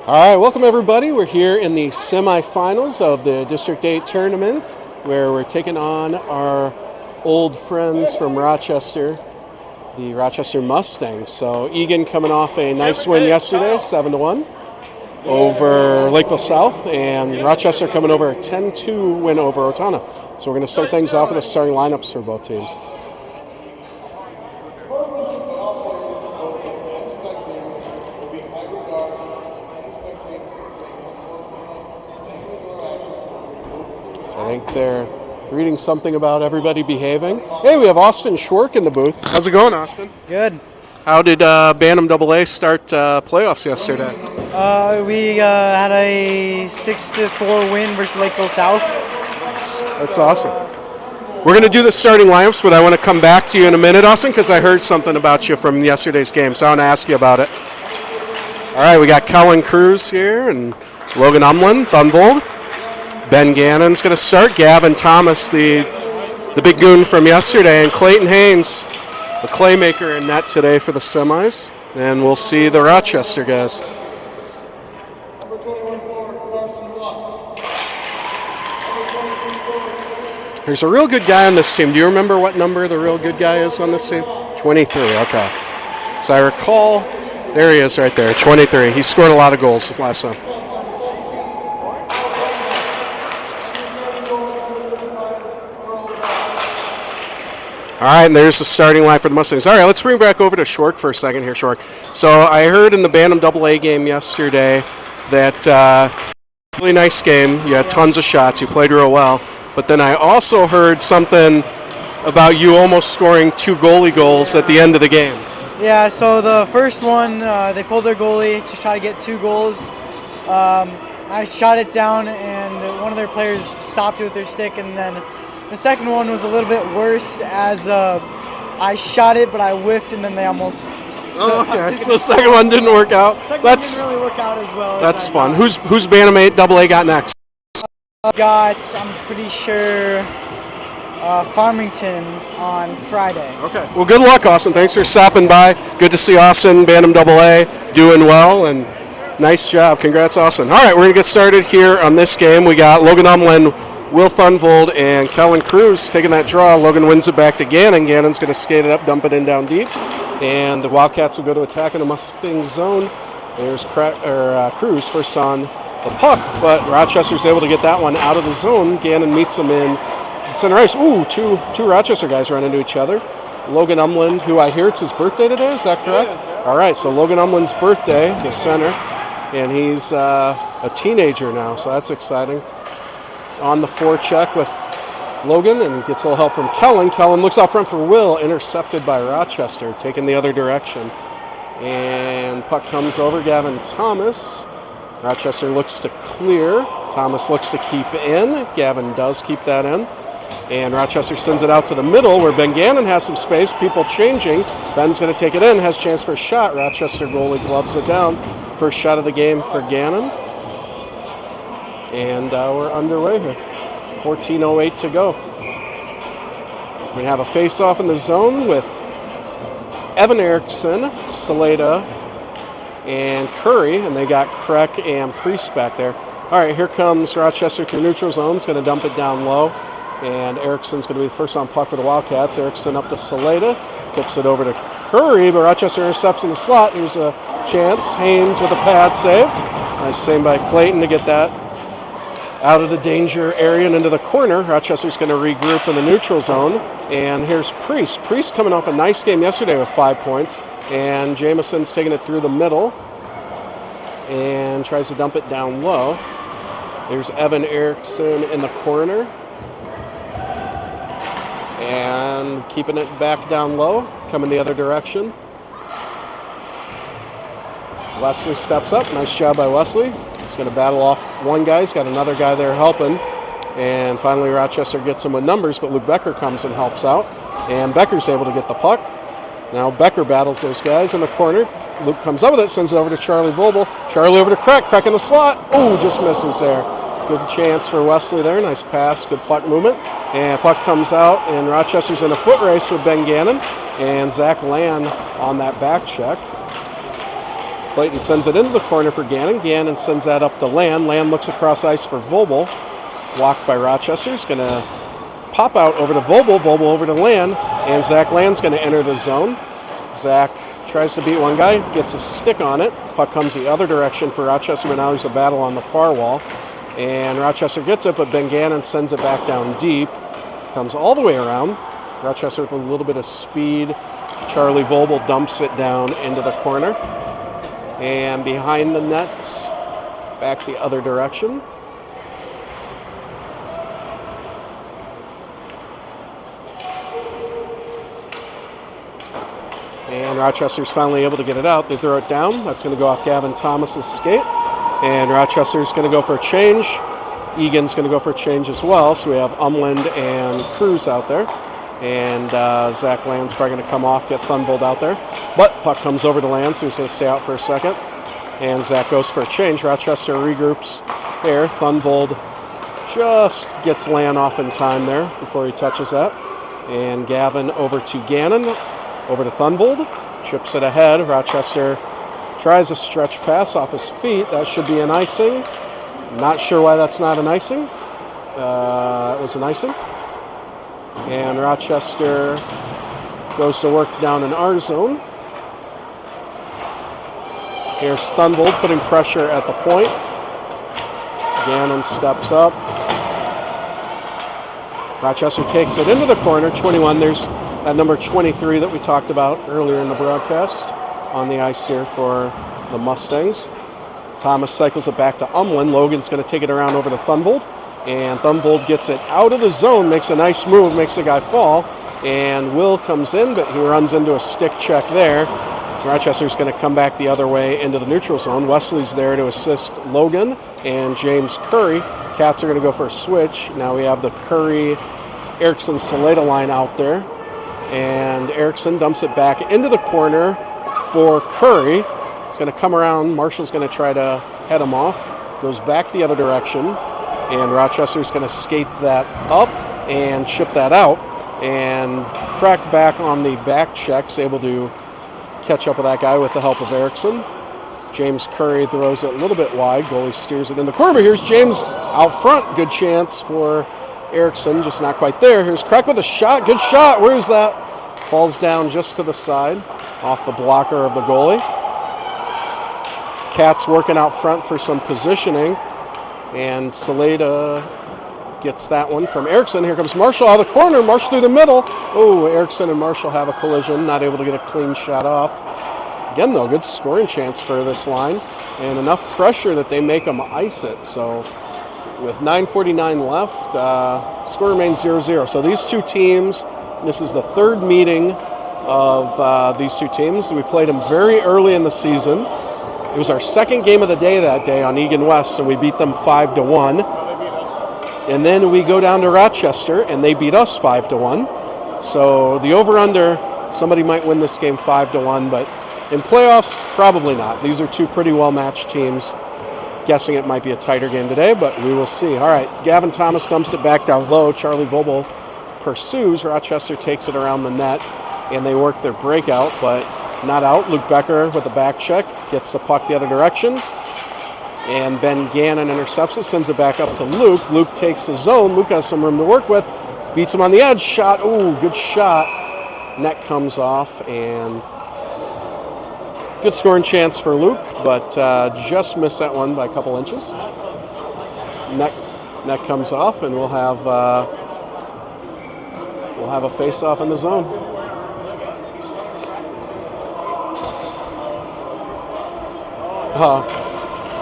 All right, welcome everybody. We're here in the semifinals of the District 8 tournament where we're taking on our old friends from Rochester, the Rochester Mustangs. So Eagan coming off a nice win yesterday, 7-1 over Lakeville South, and Rochester coming over a 10-2 win over Otana. So we're going to start things off with the starting lineups for both teams. I think they're reading something about everybody behaving. Hey, we have Austin Schwark in the booth. How's it going, Austin? Good. How did Bantam AA start playoffs yesterday? We had a 6-4 win versus Lakeville South. That's awesome. We're going to do the starting lineups, but I want to come back to you in a minute, Austin, because I heard something about you from yesterday's game, so I want to ask you about it. All right, we got Kellen Cruz here and Logan Umlin, Thunvold. Ben Gannon's going to start. Gavin Thomas, the big goon from yesterday, and Clayton Haynes, the Claymaker, in net today for the semis. And we'll see the Rochester guys. There's a real good guy on this team. Do you remember what number the real good guy is on this team? 23, okay. So I recall, there he is right there, 23. He scored a lot of goals last time. All right, and there's the starting line for the Mustangs. All right, let's bring back over to Schwark for a second here, Schwark. So I heard in the Bantam AA game yesterday that really nice game. You had tons of shots. You played real well. But then I also heard something about you almost scoring 2 goalie goals at the end of the game. Yeah, so the first one, they pulled their goalie to try to get 2 goals. I shot it down, and one of their players stopped it with their stick, and then the second one was a little bit worse as I shot it, but I whiffed, and then they almost... Oh, okay. So the second one didn't work out. Second one didn't really work out as well. That's fun. Who's Bantam AA got next? I'm pretty sure, Farmington on Friday. Okay. Well, good luck, Austin. Thanks for stopping by. Good to see Austin, Bantam AA, doing well, and nice job. Congrats, Austin. All right, we're going to get started here on this game. We got Logan Umlin, Will Thunvold, and Kellen Cruz taking that draw. Logan wins it back to Gannon. Gannon's going to skate it up, dump it in down deep. And the Wildcats will go to attack in the Mustang zone. There's Cruz first on the puck, but Rochester's able to get that one out of the zone. Gannon meets him in center ice. Ooh, two Rochester guys run into each other. Logan Umlin, who I hear it's his birthday today, is that correct? Yeah. All right, so Logan Umlin's birthday, the center, and he's a teenager now, so that's exciting. On the forecheck with Logan and gets a little help from Kellen. Kellen looks out front for Will, intercepted by Rochester, taking the other direction. And puck comes over, Gavin Thomas. Rochester looks to clear. Thomas looks to keep in. Gavin does keep that in. And Rochester sends it out to the middle where Ben Gannon has some space. People changing. Ben's going to take it in, has a chance for a shot. Rochester goalie gloves it down. First shot of the game for Gannon. And we're underway here. 14:08 to go. We're going to have a face-off in the zone with Evan Erickson, Saleda, and Curry, and they got Kreck and Priest back there. All right, here comes Rochester to neutral zone. It's going to dump it down low, and Erickson's going to be the first on puck for the Wildcats. Erickson up to Saleda, tips it over to Curry, but Rochester intercepts in the slot. Here's a chance. Haynes with a pad save. Nice save by Clayton to get that out of the danger area and into the corner. Rochester's going to regroup in the neutral zone. And here's Priest. Priest coming off a nice game yesterday with 5 points. And Jameson's taking it through the middle and tries to dump it down low. There's Evan Erickson in the corner. And keeping it back down low, coming the other direction. Wesley steps up. Nice job by Wesley. He's going to battle off one guy. He's got another guy there helping. And finally Rochester gets him with numbers, but Luke Becker comes and helps out. And Becker's able to get the puck. Now Becker battles those guys in the corner. Luke comes up with it, sends it over to Charlie Voebs. Charlie over to Kreck. Kreck in the slot. Oh, just misses there. Good chance for Wesley there. Nice pass, good puck movement. And puck comes out, and Rochester's in a foot race with Ben Gannon. And Zach Land on that back check. Clayton sends it into the corner for Gannon. Gannon sends that up to Land. Land looks across ice for Voebel. Blocked by Rochester. He's going to pop out over to Voebel. Voebel over to Land. And Zach Land's going to enter the zone. Zach tries to beat one guy. Gets a stick on it. Puck comes the other direction for Rochester, but now there's a battle on the far wall. And Rochester gets it, but Ben Gannon sends it back down deep. Comes all the way around. Rochester with a little bit of speed. Charlie Voebel dumps it down into the corner. And behind the net, back the other direction. And Rochester's finally able to get it out. They throw it down. That's going to go off Gavin Thomas's skate. And Rochester's going to go for a change. Eagan's going to go for a change as well. So we have Umland and Cruz out there. And Zach Land's probably going to come off, get Thunvold out there. But puck comes over to Land, so he's going to stay out for a second. And Zach goes for a change. Rochester regroups there. Thunvold just gets Land off in time there before he touches that. And Gavin over to Gannon, over to Thunvold. Chips it ahead. Rochester tries a stretch pass off his feet. That should be an icing. Not sure why that's not an icing. It was an icing. And Rochester goes to work down in our zone. Here's Thunvold putting pressure at the point. Gannon steps up. Rochester takes it into the corner, 21. There's that number 23 that we talked about earlier in the broadcast on the ice here for the Mustangs. Thomas cycles it back to Umland. Logan's going to take it around over to Thunvold. And Thunvold gets it out of the zone, makes a nice move, makes the guy fall. And Will comes in, but he runs into a stick check there. Rochester's going to come back the other way into the neutral zone. Wesley's there to assist Logan and James Curry. Cats are going to go for a switch. Now we have the Curry, Erickson, Saleta line out there. And Erickson dumps it back into the corner for Curry. It's going to come around. Marshall's going to try to head him off. Goes back the other direction. And Rochester's going to skate that up and chip that out. And crack back on the back checks, able to catch up with that guy with the help of Erickson. James Curry throws it a little bit wide. Goalie steers it in the corner. Here's James out front. Good chance for Erickson, just not quite there. Here's Crack with a shot. Good shot. Where is that? Falls down just to the side off the blocker of the goalie. Cats working out front for some positioning. And Saleta gets that one from Erickson. Here comes Marshall out of the corner. Marshall through the middle. Oh, Erickson and Marshall have a collision. Not able to get a clean shot off. Again, though, good scoring chance for this line. And enough pressure that they make them ice it. So with 9:49 left, score remains 0-0. So these two teams, this is the third meeting of these two teams. We played them very early in the season. It was our second game of the day that day on Eagan West, and we beat them 5-1. And then we go down to Rochester, and they beat us 5-1. So the over-under, somebody might win this game 5-1, but in playoffs, probably not. These are two pretty well-matched teams. Guessing it might be a tighter game today, but we will see. All right, Gavin Thomas dumps it back down low. Charlie Voebel pursues. Rochester takes it around the net, and they work their breakout, but not out. Luke Becker with a back check gets the puck the other direction. And Ben Gannon intercepts it, sends it back up to Luke. Luke takes the zone. Luke has some room to work with. Beats him on the edge. Shot. Ooh, good shot. Net comes off, and good scoring chance for Luke, but just missed that one by a couple inches. Net comes off, and we'll have a face-off in the zone.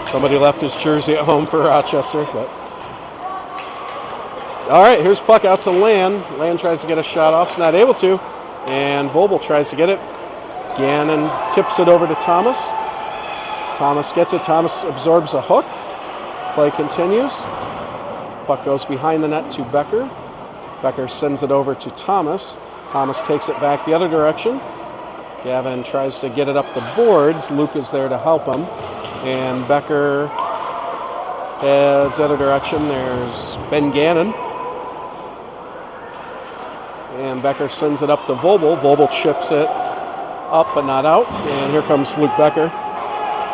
Somebody left his jersey at home for Rochester, but all right, here's puck out to Land. Land tries to get a shot off, is not able to, and Voebel tries to get it. Gannon tips it over to Thomas. Thomas gets it. Thomas absorbs a hook. Play continues. Puck goes behind the net to Becker. Becker sends it over to Thomas. Thomas takes it back the other direction. Gavin tries to get it up the boards. Luke is there to help him. And Becker heads the other direction. There's Ben Gannon. And Becker sends it up to Voebel. Voebel chips it up but not out. And here comes Luke Becker.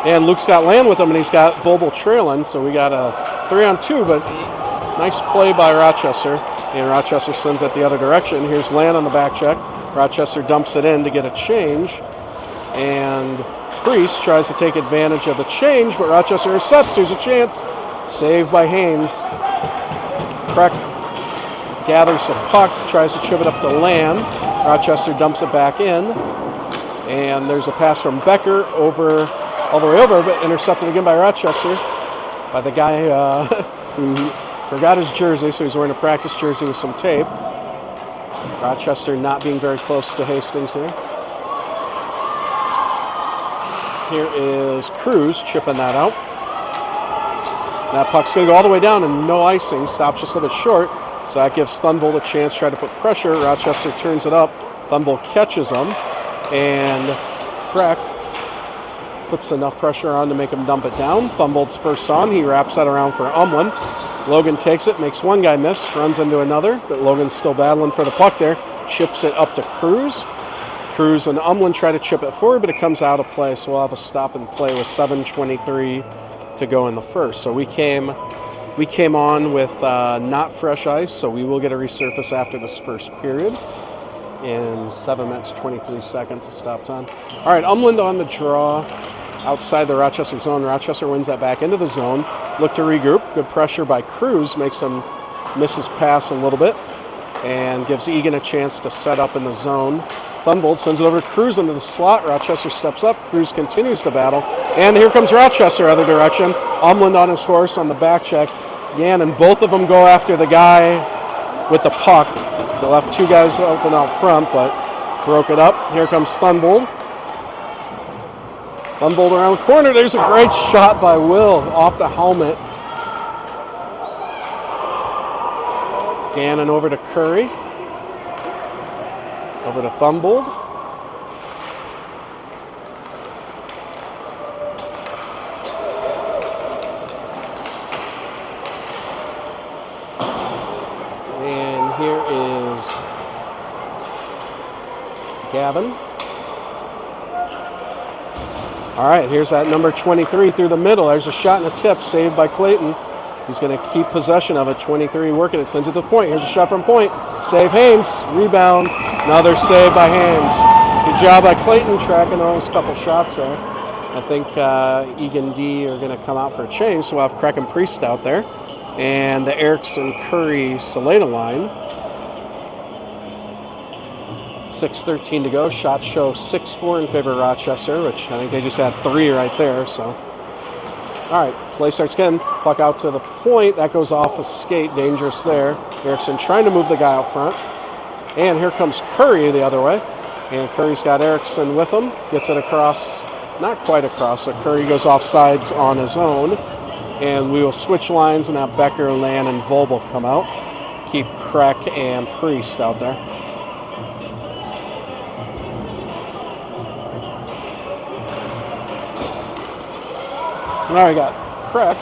And Luke's got Land with him, and he's got Voebs trailing, so we got a 3-on-2, but nice play by Rochester. And Rochester sends it the other direction. Here's Land on the back check. Rochester dumps it in to get a change. And Priest tries to take advantage of the change, but Rochester intercepts. Here's a chance. Saved by Haynes. Kreck gathers the puck, tries to chip it up the Land. Rochester dumps it back in. And there's a pass from Becker over, all the way over, but intercepted again by Rochester. By the guy who forgot his jersey, so he's wearing a practice jersey with some tape. Rochester not being very close to Hastings here. Here is Cruz chipping that out. That puck's going to go all the way down and no icing. Stops just a little bit short. So that gives Thunvold a chance to try to put pressure. Rochester turns it up. Thunvold catches him. And Kreck puts enough pressure on to make him dump it down. Thunvold's first on. He wraps that around for Umlin. Logan takes it, makes one guy miss, runs into another. But Logan's still battling for the puck there. Chips it up to Cruz. Cruz and Umlin try to chip it forward, but it comes out of play. So we'll have a stop and play with 7:23 to go in the first. So we came on with not fresh ice, so we will get a resurface after this first period in 7 minutes, 23 seconds of stop time. All right, Umland on the draw outside the Rochester zone. Rochester wins that back into the zone. Look to regroup. Good pressure by Cruz, makes him miss his pass a little bit and gives Eagan a chance to set up in the zone. Thunvold sends it over to Cruz into the slot. Rochester steps up. Cruz continues to battle. And here comes Rochester other direction. Umland on his horse on the back check. Gannon, both of them go after the guy with the puck. They left two guys open out front, but broke it up. Here comes Thunvold. Thunvold around the corner. There's a great shot by Will off the helmet. Gannon over to Curry. Over to Thunvold. And here is Gavin. All right, here's that number 23 through the middle. There's a shot and a tip saved by Clayton. He's going to keep possession of it. 23 working it. Sends it to the point. Here's a shot from point. Save Haynes. Rebound. Another save by Haynes. Good job by Clayton tracking those couple shots there. I think Eagan D are going to come out for a change, so we'll have Kreck and Priest out there. And the Erickson Curry Saleda line. 6:13 to go. Shots show 6-4 in favor of Rochester, which I think they just had 3 right there. So, all right, play starts again. Puck out to the point. That goes off a skate. Dangerous there. Erickson trying to move the guy out front. And here comes Curry the other way. And Curry's got Erickson with him. Gets it across, not quite across. So Curry goes off sides on his own. And we will switch lines and have Becker, Land, and Voebs come out. Keep Kreck and Priest out there. Now we got Kreck.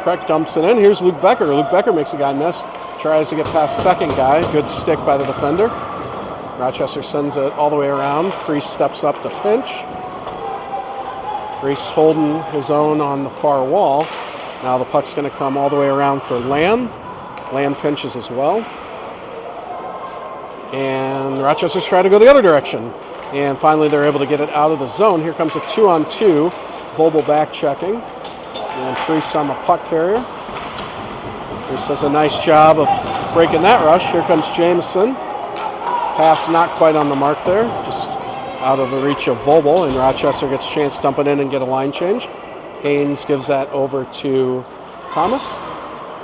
Kreck dumps it in. Here's Luke Becker. Luke Becker makes a guy miss. Tries to get past second guy. Good stick by the defender. Rochester sends it all the way around. Priest steps up to pinch. Priest holding his own on the far wall. Now the puck's going to come all the way around for Land. Land pinches as well. And Rochester's trying to go the other direction. And finally they're able to get it out of the zone. Here comes a 2-on-2. Voebs back checking. And Priest on the puck carrier. Priest does a nice job of breaking that rush. Here comes Jameson. Pass not quite on the mark there. Just out of the reach of Voebs. And Rochester gets a chance to dump it in and get a line change. Haynes gives that over to Thomas.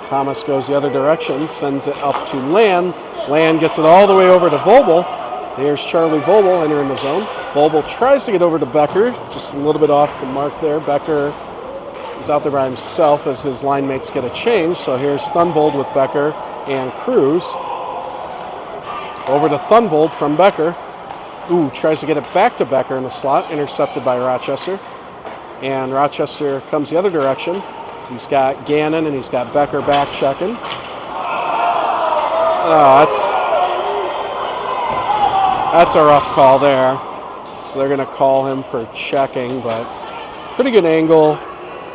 Thomas goes the other direction. Sends it up to Land. Land gets it all the way over to Voebs. There's Charlie Voebs entering the zone. Voebs tries to get over to Becker, just a little bit off the mark there. Becker is out there by himself as his line mates get a change. So here's Thunvold with Becker and Cruz. Over to Thunvold from Becker. Ooh, tries to get it back to Becker in the slot, intercepted by Rochester. And Rochester comes the other direction. He's got Gannon and he's got Becker back checking. Oh, that's a rough call there. So they're going to call him for checking, but pretty good angle.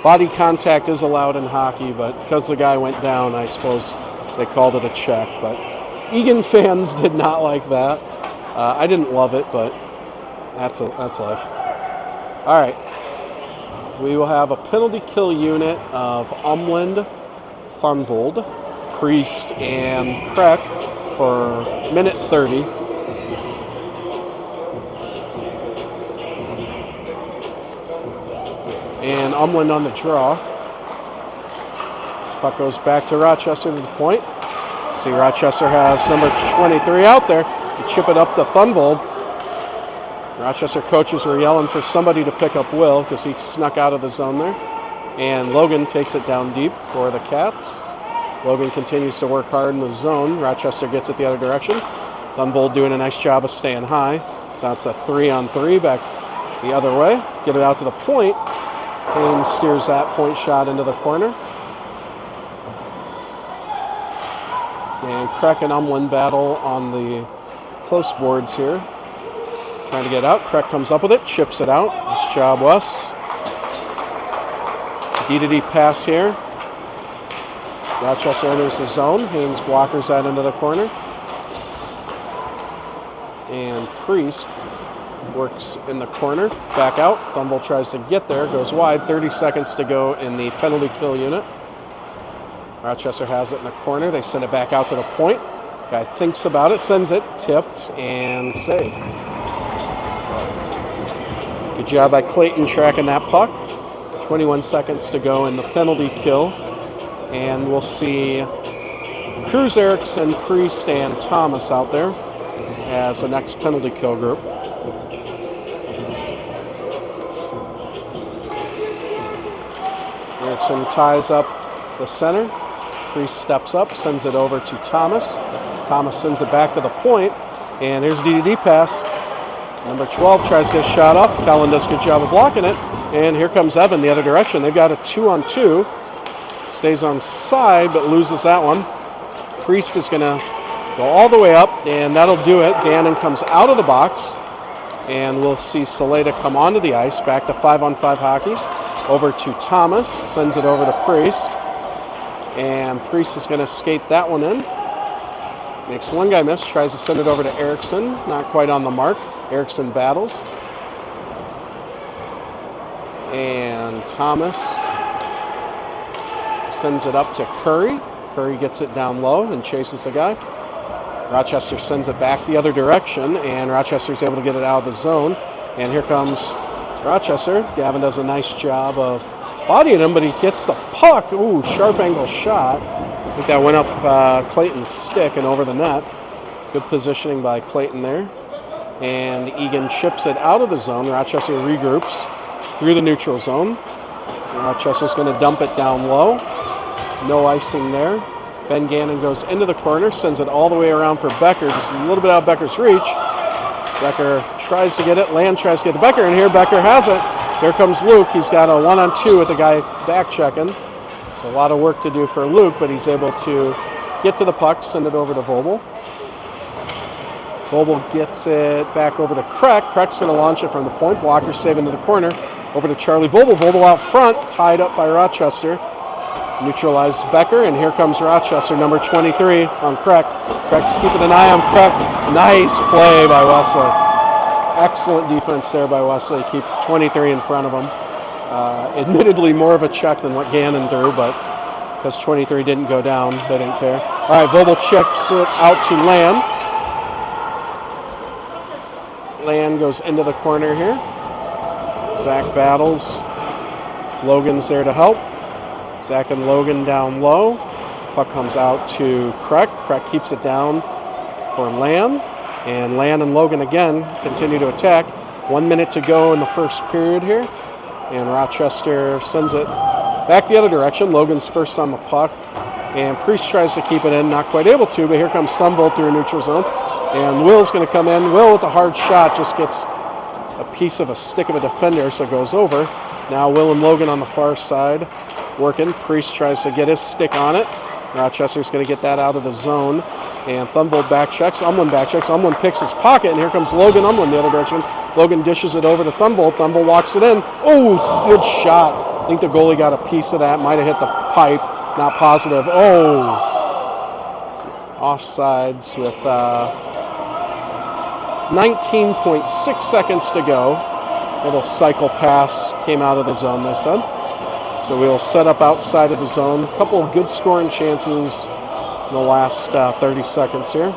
Body contact is allowed in hockey, but because the guy went down, I suppose they called it a check. But Eagan fans did not like that. I didn't love it, but that's life. All right. We will have a penalty kill unit of Umland, Thunvold, Priest, and Kreck for minute 30. And Umland on the draw. Puck goes back to Rochester to the point. See, Rochester has number 23 out there. They chip it up to Thunvold. Rochester coaches were yelling for somebody to pick up Will because he snuck out of the zone there. And Logan takes it down deep for the Cats. Logan continues to work hard in the zone. Rochester gets it the other direction. Thunvold doing a nice job of staying high. So that's a 3-on-3 back the other way. Get it out to the point. Kane steers that point shot into the corner. And Kreck and Umland battle on the close boards here. Trying to get out. Kreck comes up with it, chips it out. Nice job, Wes. D-to-D pass here. Rochester enters the zone. Haynes blockers that into the corner. And Priest works in the corner. Back out. Thunvold tries to get there. Goes wide. 30 seconds to go in the penalty kill unit. Rochester has it in the corner. They send it back out to the point. Guy thinks about it, sends it, tipped, and saved. Good job by Clayton tracking that puck. 21 seconds to go in the penalty kill. And we'll see Cruz, Erickson, Priest, and Thomas out there as the next penalty kill group. Erickson ties up the center. Priest steps up, sends it over to Thomas. Thomas sends it back to the point, and there's D-to-D pass. Number 12 tries to get a shot off. Kellen does a good job of blocking it, and here comes Evan the other direction. They've got a 2-on-2. Stays on side, but loses that one. Priest is going to go all the way up, and that'll do it. Gannon comes out of the box, and we'll see Saleda come onto the ice. Back to 5-on-5 hockey. Over to Thomas, sends it over to Priest. And Priest is going to skate that one in. Makes one guy miss, tries to send it over to Erickson. Not quite on the mark. Erickson battles. And Thomas sends it up to Curry. Curry gets it down low and chases the guy. Rochester sends it back the other direction, and Rochester's able to get it out of the zone. And here comes Rochester. Gavin does a nice job of bodying him, but he gets the puck. Ooh, sharp angle shot. I think that went up Clayton's stick and over the net. Good positioning by Clayton there. And Eagan chips it out of the zone. Rochester regroups through the neutral zone. Rochester's going to dump it down low. No icing there. Ben Gannon goes into the corner, sends it all the way around for Becker, just a little bit out of Becker's reach. Becker tries to get it. Land tries to get the Becker, and here Becker has it. Here comes Luke. He's got a 1-on-2 with the guy back checking. So a lot of work to do for Luke, but he's able to get to the puck, send it over to Voebs. Voebs gets it back over to Kreck. Kreck's going to launch it from the point. Blocker saving to the corner. Over to Charlie Voebs. Voebs out front, tied up by Rochester. Neutralized Becker, and here comes Rochester, number 23 on Kreck. Kreck's keeping an eye on Kreck. Nice play by Wesley. Excellent defense there by Wesley. Keep 23 in front of him. Admittedly more of a check than what Gannon threw, but because 23 didn't go down, they didn't care. All right, Voebs checks it out to Land. Land goes into the corner here. Zach battles. Logan's there to help. Zach and Logan down low. Puck comes out to Kreck. Kreck keeps it down for Land. And Land and Logan again continue to attack. 1 minute to go in the first period here. And Rochester sends it back the other direction. Logan's first on the puck. And Priest tries to keep it in. Not quite able to, but here comes Thunvold through a neutral zone. And Will's going to come in. Will with a hard shot just gets a piece of a stick of a defender, so it goes over. Now Will and Logan on the far side working. Priest tries to get his stick on it. Rochester's going to get that out of the zone. And Thunvold back checks. Umlin back checks. Umlin picks his pocket, and here comes Logan Umlin the other direction. Logan dishes it over to Thunvold. Thunvold walks it in. Oh, good shot. I think the goalie got a piece of that. Might have hit the pipe. Not positive. Oh. Offsides with 19.6 seconds to go. Little cycle pass came out of the zone, they said. So we'll set up outside of the zone. A couple of good scoring chances in the last 30 seconds here.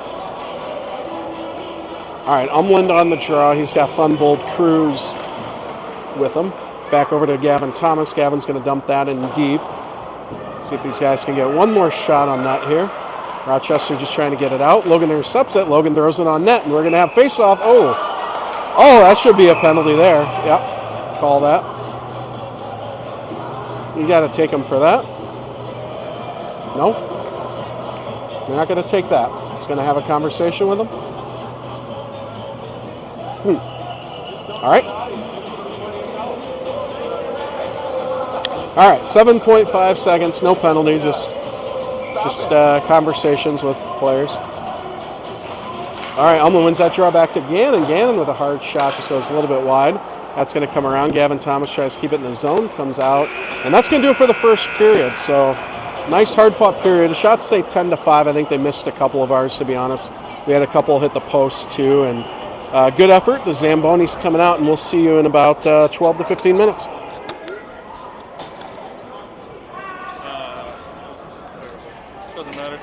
All right, Umland on the draw. He's got Thunvold Cruz with him. Back over to Gavin Thomas. Gavin's going to dump that in deep. See if these guys can get one more shot on net here. Rochester just trying to get it out. Logan intercepts it. Logan throws it on net, and we're going to have face-off. Oh, that should be a penalty there. Yep, call that. You got to take him for that. No, they're not going to take that. It's going to have a conversation with him. All right. All right, 7.5 seconds, no penalty, just conversations with players. All right, Umlin wins that draw back to Gannon. Gannon with a hard shot, just goes a little bit wide. That's going to come around. Gavin Thomas tries to keep it in the zone, comes out. And that's going to do it for the first period. So nice hard-fought period. The shots say 10-5. I think they missed a couple of ours, to be honest. We had a couple hit the post, too. And good effort. The Zamboni's coming out, and we'll see you in about 12 to 15 minutes. Doesn't matter.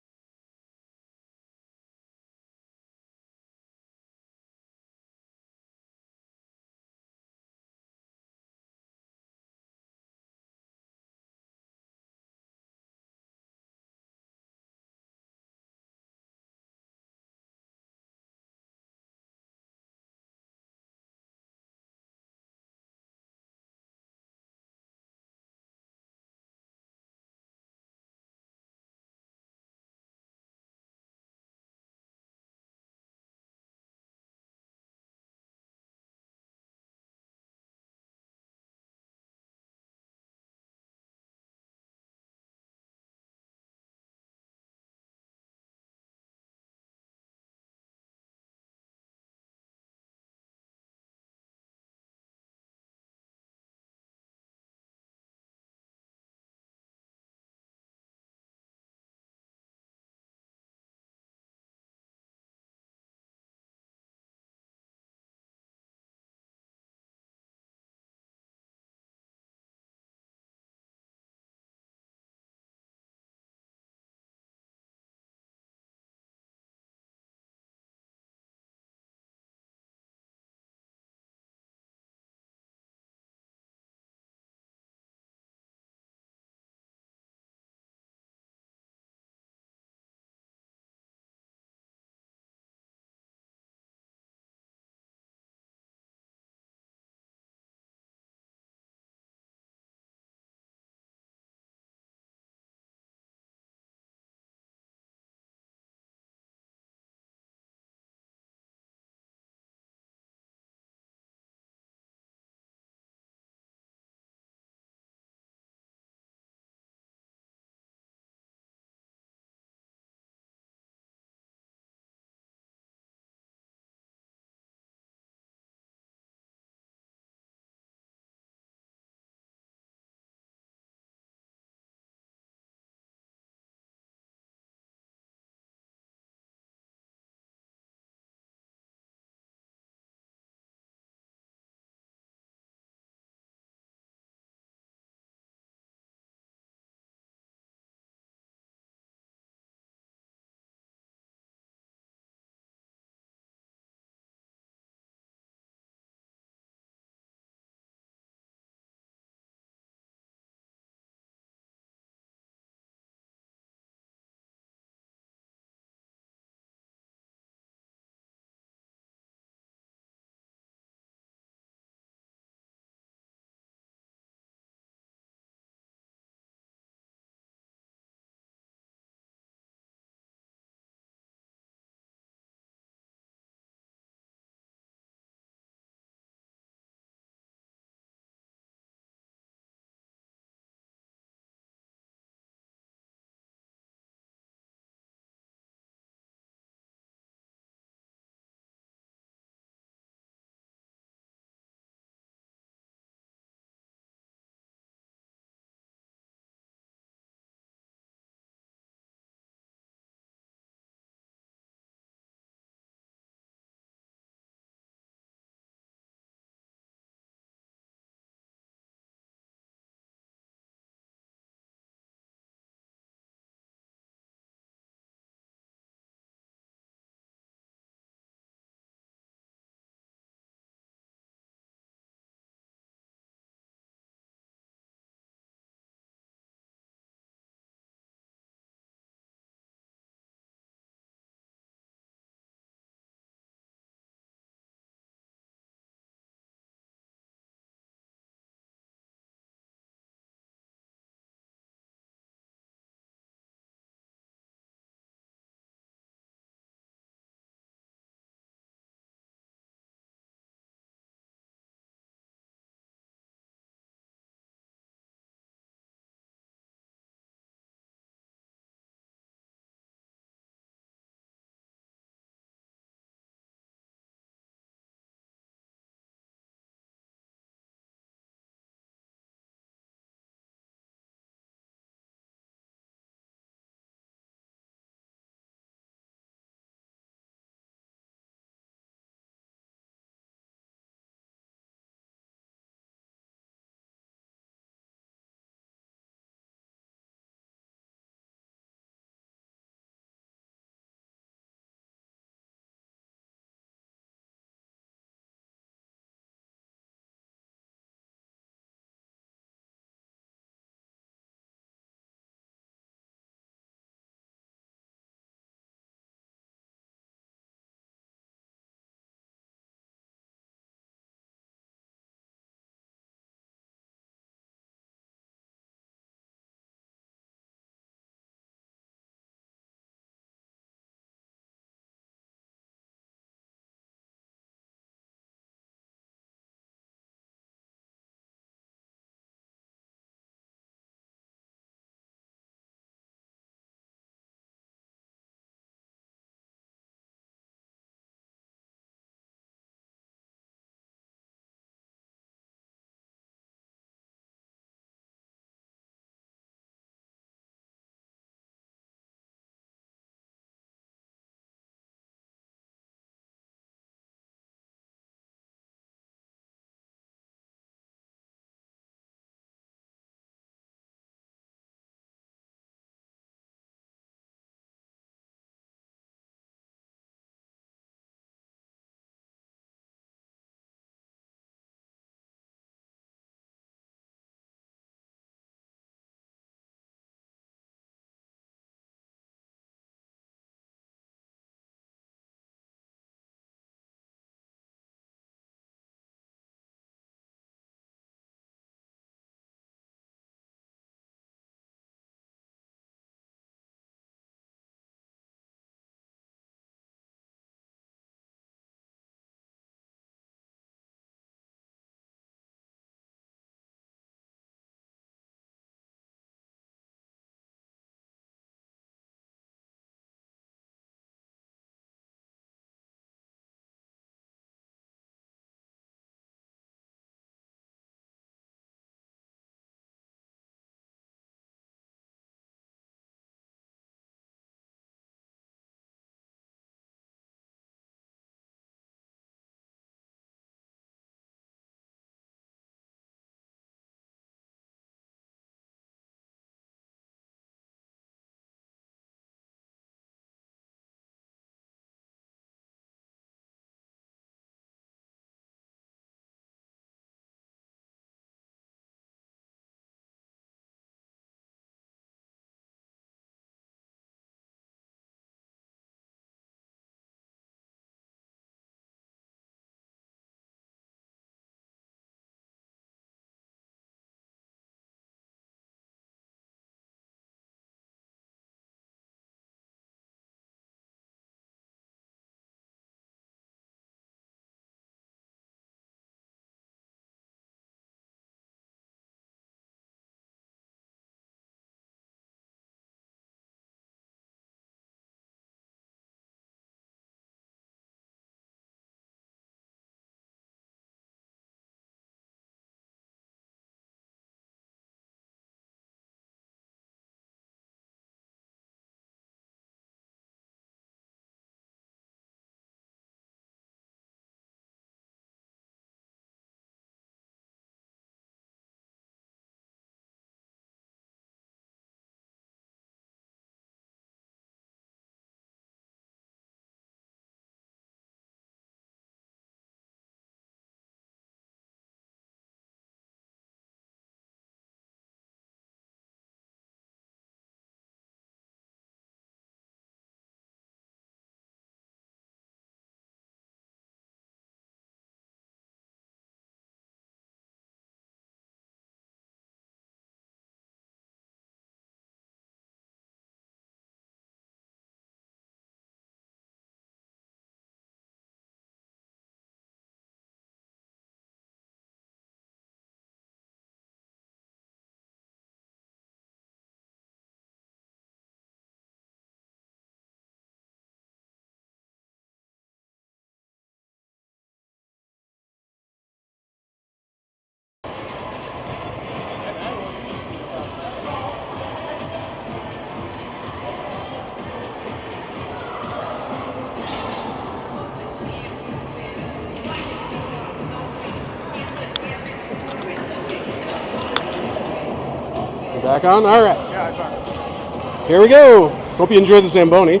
Back on? All right. Yeah, it's on. Here we go. Hope you enjoyed the Zamboni.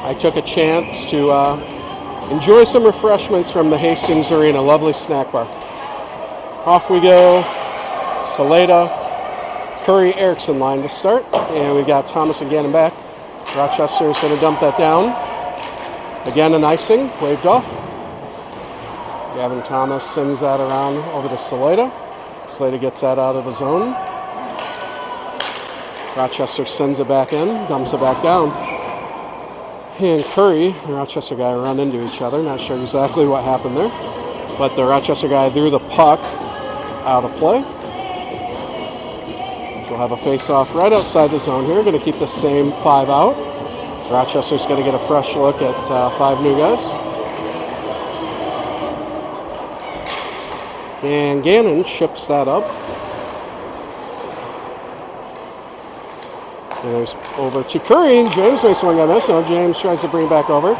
I took a chance to enjoy some refreshments from the Hastings Arena. Lovely snack bar. Off we go. Saleda, Curry, Erickson line to start. And we've got Thomas and Gannon back. Rochester is going to dump that down. Again, an icing, waved off. Gavin Thomas sends that around over to Saleda. Saleda gets that out of the zone. Rochester sends it back in, dumps it back down. And Curry, the Rochester guy, run into each other. Not sure exactly what happened there. But the Rochester guy threw the puck out of play. We'll have a face-off right outside the zone here. Going to keep the same 5 out. Rochester's going to get a fresh look at 5 new guys. And Gannon chips that up. And there's over to Curry. James makes one guy miss. So James tries to bring it back over.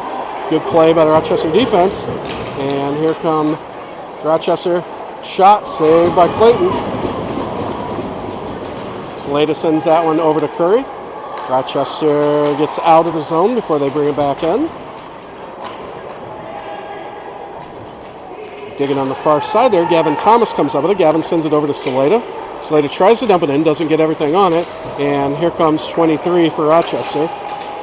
Good play by the Rochester defense. And here come Rochester. Shot saved by Clayton. Saleda sends that one over to Curry. Rochester gets out of the zone before they bring it back in. Digging on the far side there, Gavin Thomas comes up with it. Gavin sends it over to Saleda. Saleda tries to dump it in, doesn't get everything on it. And here comes 23 for Rochester.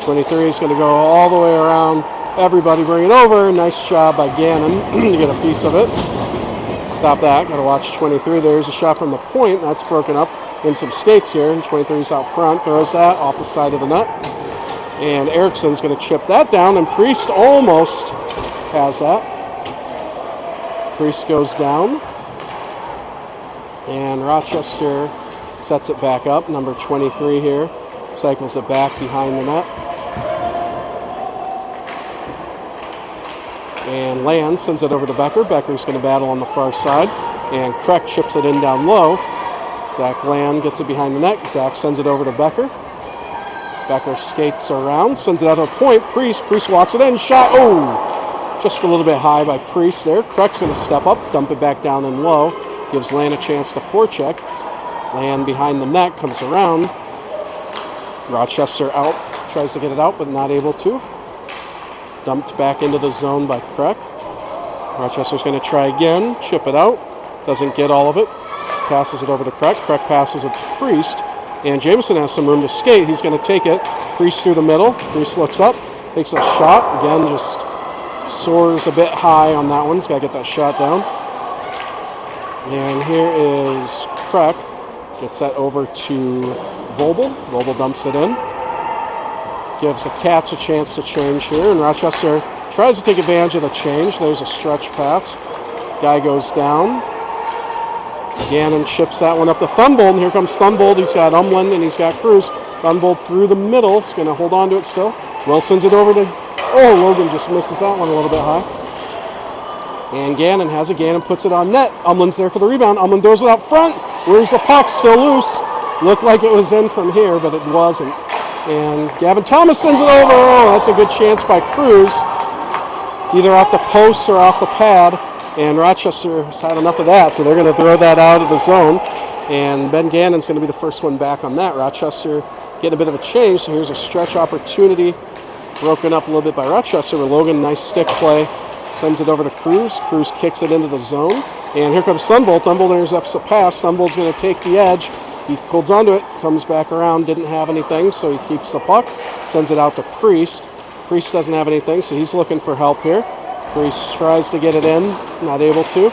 23 is going to go all the way around. Everybody bring it over. Nice job by Gannon to get a piece of it. Stop that. Got to watch 23. There's a shot from the point. That's broken up in some skates here. And 23's out front. Throws that off the side of the net. And Erickson's going to chip that down. And Priest almost has that. Priest goes down. And Rochester sets it back up. Number 23 here. Cycles it back behind the net. And Land sends it over to Becker. Becker's going to battle on the far side. And Kreck chips it in down low. Zach Land gets it behind the net. Zach sends it over to Becker. Becker skates around, sends it out to a point. Priest walks it in. Shot. Oh! Just a little bit high by Priest there. Kreck's going to step up, dump it back down and low. Gives Land a chance to forecheck. Land behind the net, comes around. Rochester out, tries to get it out, but not able to. Dumped back into the zone by Kreck. Rochester's going to try again, chip it out. Doesn't get all of it. Passes it over to Kreck. Kreck passes it to Priest. And Jameson has some room to skate. He's going to take it. Priest through the middle. Priest looks up, takes a shot. Again, just soars a bit high on that one. He's got to get that shot down. And here is Kreck. Gets that over to Voebs. Voebs dumps it in. Gives the Cats a chance to change here. And Rochester tries to take advantage of the change. There's a stretch pass. Guy goes down. Gannon chips that one up to Thunbold. And here comes Thunbold. He's got Umland and he's got Cruz. Thunbold through the middle. He's going to hold on to it still. Wilson's it over to... Oh, Logan just misses that one a little bit high. And Gannon has it. Gannon puts it on net. Umland's there for the rebound. Umland throws it out front. Where's the puck? Still loose. Looked like it was in from here, but it wasn't. And Gavin Thomas sends it over. Oh, that's a good chance by Cruz. Either off the post or off the pad. And Rochester has had enough of that, so they're going to throw that out of the zone. And Ben Gannon's going to be the first one back on that. Rochester getting a bit of a change, so here's a stretch opportunity. Broken up a little bit by Rochester with Logan. Nice stick play. Sends it over to Cruz. Cruz kicks it into the zone. And here comes Thunbold. Thunbold intercepts the pass. Thunbold's going to take the edge. He holds onto it, comes back around, didn't have anything, so he keeps the puck. Sends it out to Priest. Priest doesn't have anything, so he's looking for help here. Priest tries to get it in, not able to.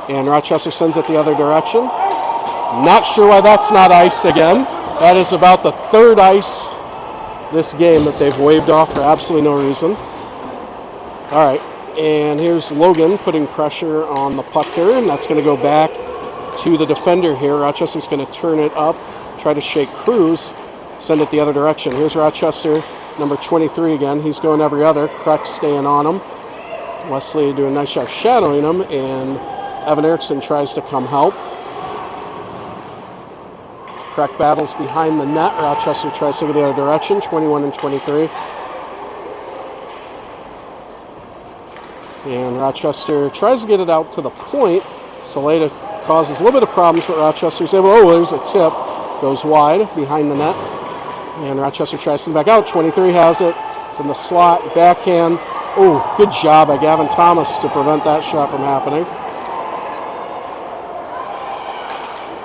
And Rochester sends it the other direction. Not sure why that's not ice again. That is about the third ice this game that they've waved off for absolutely no reason. All right, and here's Logan putting pressure on the puck here, and that's going to go back to the defender here. Rochester's going to turn it up, try to shake Cruz, send it the other direction. Here's Rochester, number 23 again. He's going every other. Kreck staying on him. Wesley doing a nice job shadowing him, and Evan Erickson tries to come help. Kreck battles behind the net. Rochester tries to go the other direction, 21 and 23. And Rochester tries to get it out to the point. Saleda causes a little bit of problems, but Rochester's able, oh, there's a tip. Goes wide behind the net. And Rochester tries to send back out. 23 has it. It's in the slot, backhand. Oh, good job by Gavin Thomas to prevent that shot from happening.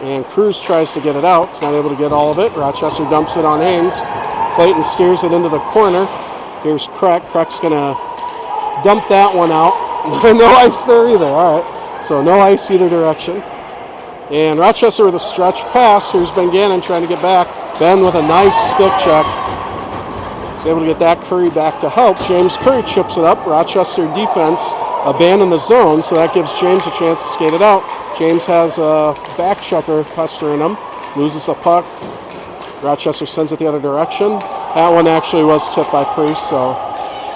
And Cruz tries to get it out. It's not able to get all of it. Rochester dumps it on Haynes. Clayton steers it into the corner. Here's Kreck. Kreck's going to dump that one out. No ice there either. All right. So no ice either direction. And Rochester with a stretch pass. Here's Ben Gannon trying to get back. Ben with a nice stick check. He's able to get that Curry back to help. James Curry chips it up. Rochester defense abandoned the zone, so that gives James a chance to skate it out. James has a back checker pestering him. Loses the puck. Rochester sends it the other direction. That one actually was tipped by Priest, so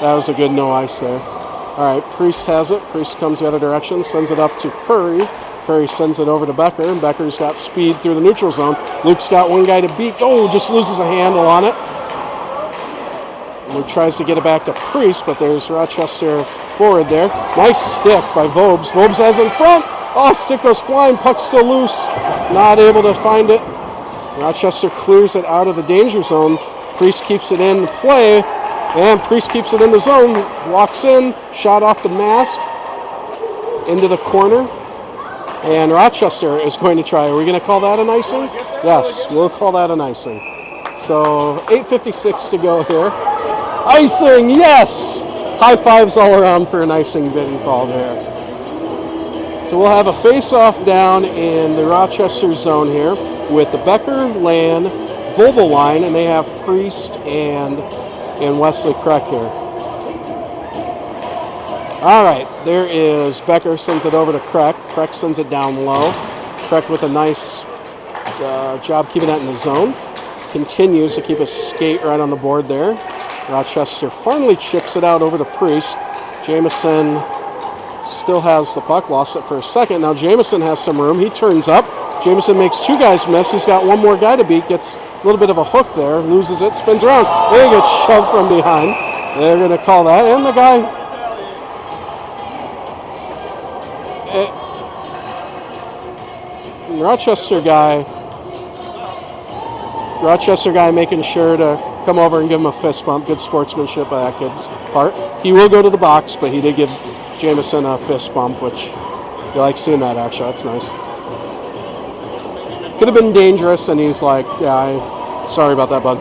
that was a good no ice there. All right, Priest has it. Priest comes the other direction, sends it up to Curry. Curry sends it over to Becker, and Becker's got speed through the neutral zone. Luke's got one guy to beat. Oh, just loses a handle on it. Luke tries to get it back to Priest, but there's Rochester forward there. Nice stick by Voebs. Voebs has it in front. Oh, stick goes flying. Puck's still loose. Not able to find it. Rochester clears it out of the danger zone. Priest keeps it in play, and Priest keeps it in the zone. Walks in, shot off the mask, into the corner. And Rochester is going to try. Are we going to call that an icing? Yes, we'll call that an icing. So 8:56 to go here. Icing, yes! High fives all around for an icing being called here. So we'll have a face-off down in the Rochester zone here with the Becker, Land, Voebs line, and they have Priest and Wesley Kreck here. All right, there is Becker, sends it over to Kreck. Kreck sends it down low. Kreck with a nice job keeping that in the zone. Continues to keep a skate right on the board there. Rochester finally chips it out over to Priest. Jamison still has the puck, lost it for a second. Now Jamison has some room. He turns up. Jamison makes two guys miss. He's got one more guy to beat. Gets a little bit of a hook there. Loses it, spins around. There he gets shoved from behind. They're going to call that. And the guy... Rochester guy making sure to come over and give him a fist bump. Good sportsmanship by that kid's part. He will go to the box, but he did give Jamison a fist bump, which you like seeing that actually. That's nice. Could have been dangerous, and he's like, yeah, sorry about that, bud.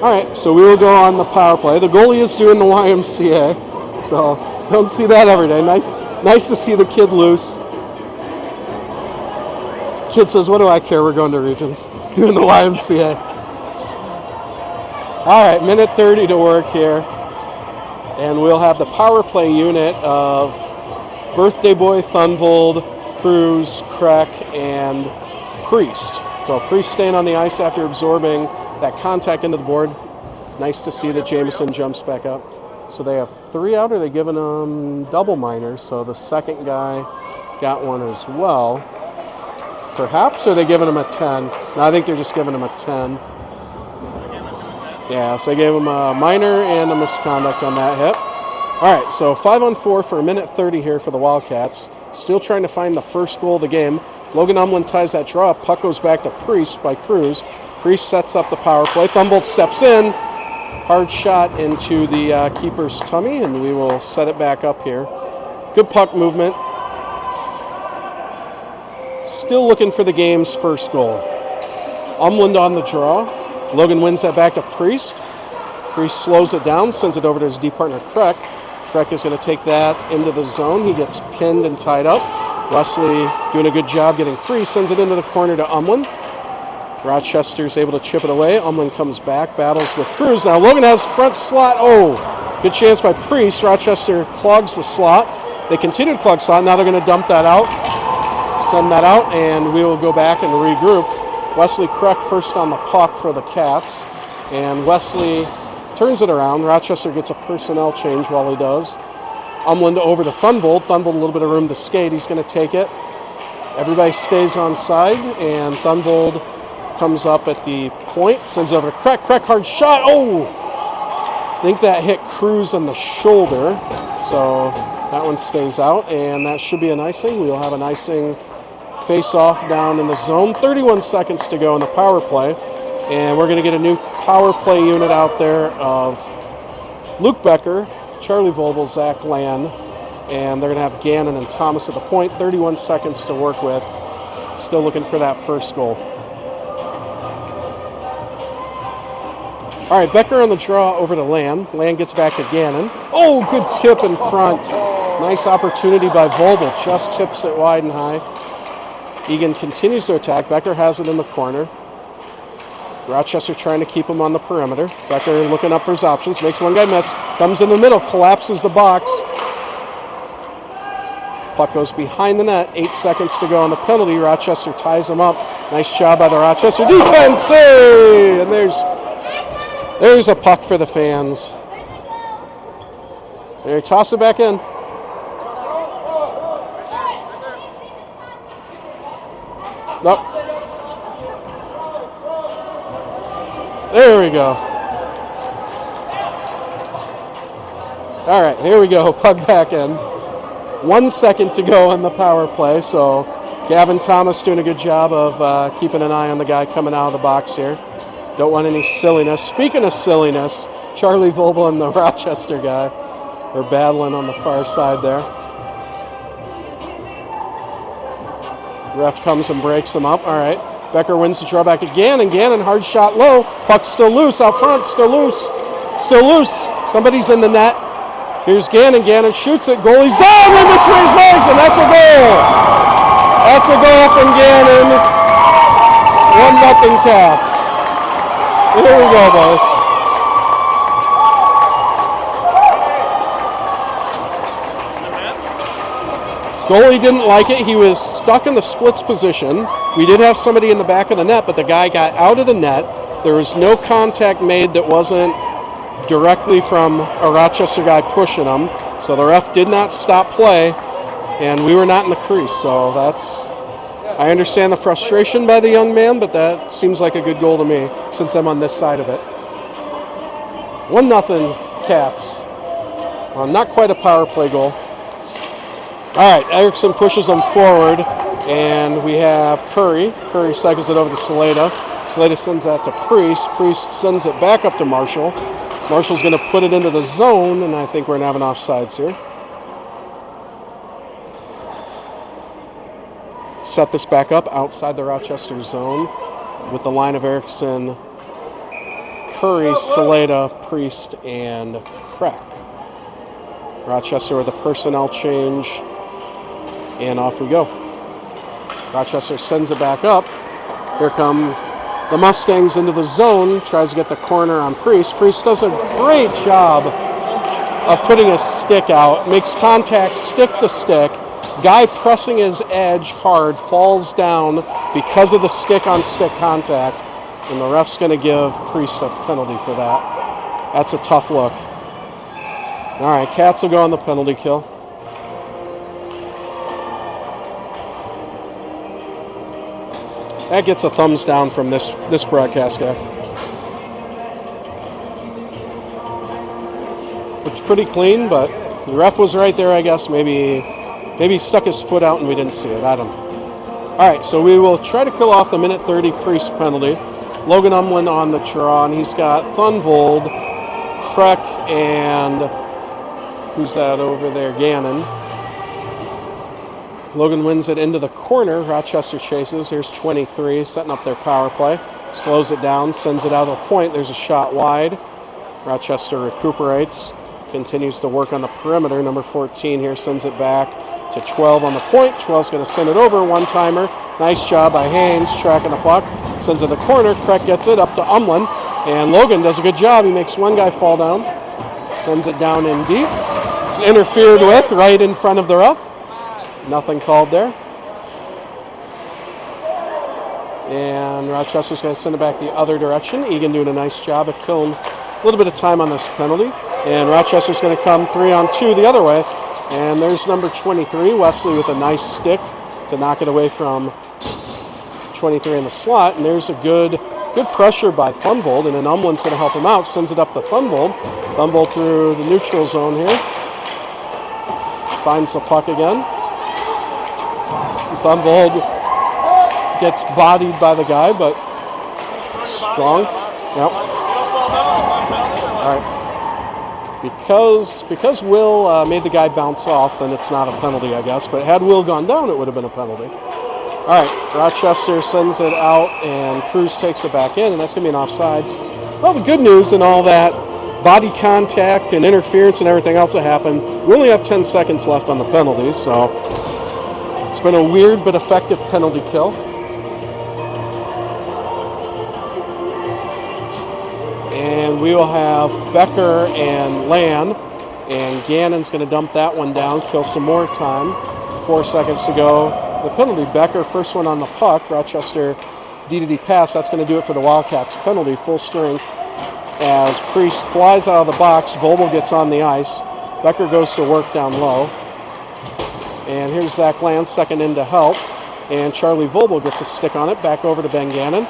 All right, so we will go on the power play. The goalie is doing the YMCA, so don't see that every day. Nice to see the kid loose. Kid says, what do I care? We're going to regions. Doing the YMCA. All right, minute 30 to work here. And we'll have the power play unit of Birthday Boy, Thunvold, Cruz, Kreck, and Priest. So Priest staying on the ice after absorbing that contact into the board. Nice to see that Jamison jumps back up. So they have 3 out, or are they giving them double minors? So the second guy got one as well. Perhaps, or are they giving him a 10? No, I think they're just giving him a 10. Yeah, so they gave him a minor and a misconduct on that hit. All right, so 5-on-4 for a minute 30 here for the Wildcats. Still trying to find the first goal of the game. Logan Umland ties that draw. Puck goes back to Priest by Cruz. Priest sets up the power play. Thunvold steps in. Hard shot into the keeper's tummy, and we will set it back up here. Good puck movement. Still looking for the game's first goal. Umland on the draw. Logan wins that back to Priest. Priest slows it down, sends it over to his D partner, Kreck. Kreck is going to take that into the zone. He gets pinned and tied up. Wesley doing a good job getting free, sends it into the corner to Umland. Rochester's able to chip it away. Umland comes back, battles with Cruz. Now Logan has front slot. Oh, good chance by Priest. Rochester clogs the slot. They continue to clog slot. Now they're going to dump that out. Send that out, and we will go back and regroup. Wesley Kreck first on the puck for the Cats, and Wesley turns it around. Rochester gets a personnel change while he does. Umland over to Thunvold. Thunvold a little bit of room to skate. He's going to take it. Everybody stays on side, and Thunvold comes up at the point, sends it over to Kreck. Kreck, hard shot. Oh! I think that hit Cruz on the shoulder, so That one stays out, and that should be an icing. We'll have an icing face-off down in the zone. 31 seconds to go in the power play. And we're going to get a new power play unit out there of Luke Becker, Charlie Voebs, Zach Land, and they're going to have Gannon and Thomas at the point. 31 seconds to work with. Still looking for that first goal. All right, Becker on the draw over to Land. Land gets back to Gannon. Oh, good tip in front. Nice opportunity by Voebs. Just tips it wide and high. Eagan continues to attack. Becker has it in the corner. Rochester trying to keep him on the perimeter. Becker looking up for his options. Makes one guy miss. Comes in the middle. Collapses the box. Puck goes behind the net. 8 seconds to go on the penalty. Rochester ties him up. Nice job by the Rochester defense. Hey! And there's a puck for the fans. There, toss it back in. Nope. There we go. All right, here we go. Puck back in. 1 second to go in the power play. So Gavin Thomas doing a good job of keeping an eye on the guy coming out of the box here. Don't want any silliness. Speaking of silliness, Charlie Voebs and the Rochester guy are battling on the far side there. Ref comes and breaks him up. All right. Becker wins the draw back again, and Gannon, hard shot low. Puck's still loose out front, still loose. Still loose. Somebody's in the net. Here's Gannon. Gannon shoots it. Goalie's down in between his legs, and that's a goal. That's a goal from Gannon. 1-0 Cats. Here we go, boys. Goalie didn't like it. He was stuck in the splits position. We did have somebody in the back of the net, but the guy got out of the net. There was no contact made that wasn't directly from a Rochester guy pushing him. So the ref did not stop play, and we were not in the crease. So I understand the frustration by the young man, but that seems like a good goal to me since I'm on this side of it. 1-0 Cats. Not quite a power play goal. All right, Erickson pushes them forward, and we have Curry. Curry cycles it over to Saleda. Saleda sends that to Priest. Priest sends it back up to Marshall. Marshall's going to put it into the zone, and I think we're going to have an offsides here. Set this back up outside the Rochester zone with the line of Erickson, Curry, Saleda, Priest, and Crack. Rochester with a personnel change, and off we go. Rochester sends it back up. Here come the Mustangs into the zone, tries to get the corner on Priest. Priest does a great job of putting his stick out, makes contact stick to stick. Guy pressing his edge hard falls down because of the stick-on-stick contact, and the ref's going to give Priest a penalty for that. That's a tough look. All right, Cats will go on the penalty kill. That gets a thumbs down from this broadcast guy. It's pretty clean, but the ref was right there, I guess. Maybe he stuck his foot out and we didn't see it. I don't know. All right, so we will try to kill off the minute 30 Priest penalty. Logan Umlin on the draw, and he's got Thunvold, Kreck, and who's that over there? Gannon. Logan wins it into the corner. Rochester chases. Here's 23, setting up their power play. Slows it down, sends it out of the point. There's a shot wide. Rochester recuperates. Continues to work on the perimeter. Number 14 here sends it back to 12 on the point. 12's going to send it over. One-timer. Nice job by Haynes tracking the puck. Sends it to the corner. Kreck gets it up to Umlin. And Logan does a good job. He makes one guy fall down. Sends it down in deep. It's interfered with right in front of the ref. Nothing called there. And Rochester's going to send it back the other direction. Eagan doing a nice job of killing a little bit of time on this penalty. And Rochester's going to come 3-on-2 the other way. And there's number 23, Wesley, with a nice stick to knock it away from 23 in the slot. And there's a good pressure by Thunvold. And then Umlin's going to help him out. Sends it up to Thunvold. Thunvold through the neutral zone here. finds the puck again. Thunvold gets bodied by the guy, but strong. Yep. All right. Because Will made the guy bounce off, then it's not a penalty, I guess. But had Will gone down, it would have been a penalty. All right, Rochester sends it out, and Cruz takes it back in, and that's going to be an offsides. Well, the good news in all that body contact and interference and everything else that happened, we only have 10 seconds left on the penalties, so it's been a weird but effective penalty kill. And we will have Becker and Land, and Gannon's going to dump that one down, kill some more time. 4 seconds to go. The penalty, Becker, first one on the puck. Rochester D-to-D pass, that's going to do it for the Wildcats. Penalty, full strength. As Priest flies out of the box, Voebs gets on the ice. Becker goes to work down low. And here's Zach Land, second in to help. And Charlie Voebs gets a stick on it, back over to Ben Gannon.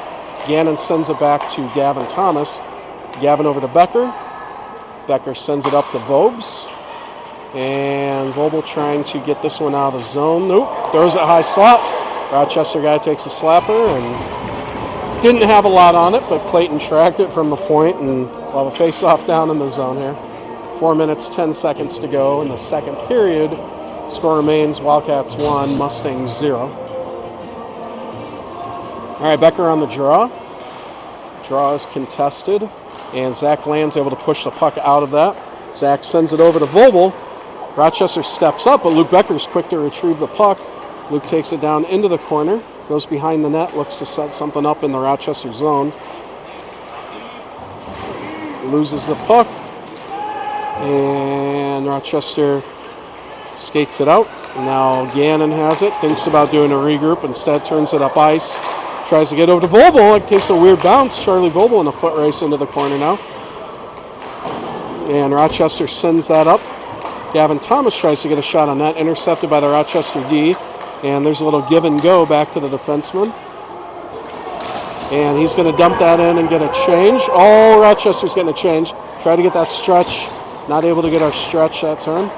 Gannon sends it back to Gavin Thomas. Gavin over to Becker. Becker sends it up to Voebs. And Voebs trying to get this one out of the zone. Nope, throws it high slot. Rochester guy takes a slapper and didn't have a lot on it, but Clayton tracked it from the point, and we'll have a face-off down in the zone here. 4 minutes, 10 seconds to go in the second period. Score remains Wildcats 1, Mustangs 0. All right, Becker on the draw. Draw is contested, and Zach Land's able to push the puck out of that. Zach sends it over to Voebs. Rochester steps up, but Luke Becker's quick to retrieve the puck. Luke takes it down into the corner, goes behind the net, looks to set something up in the Rochester zone. Loses the puck, and Rochester skates it out. Now Gannon has it, thinks about doing a regroup, instead turns it up ice. Tries to get over to Voebs, it takes a weird bounce. Charlie Voebs in a foot race into the corner now. And Rochester sends that up. Gavin Thomas tries to get a shot on that, intercepted by the Rochester D. And there's a little give and go back to the defenseman. And he's going to dump that in and get a change. Oh, Rochester's getting a change. Try to get that stretch. Not able to get our stretch that turn.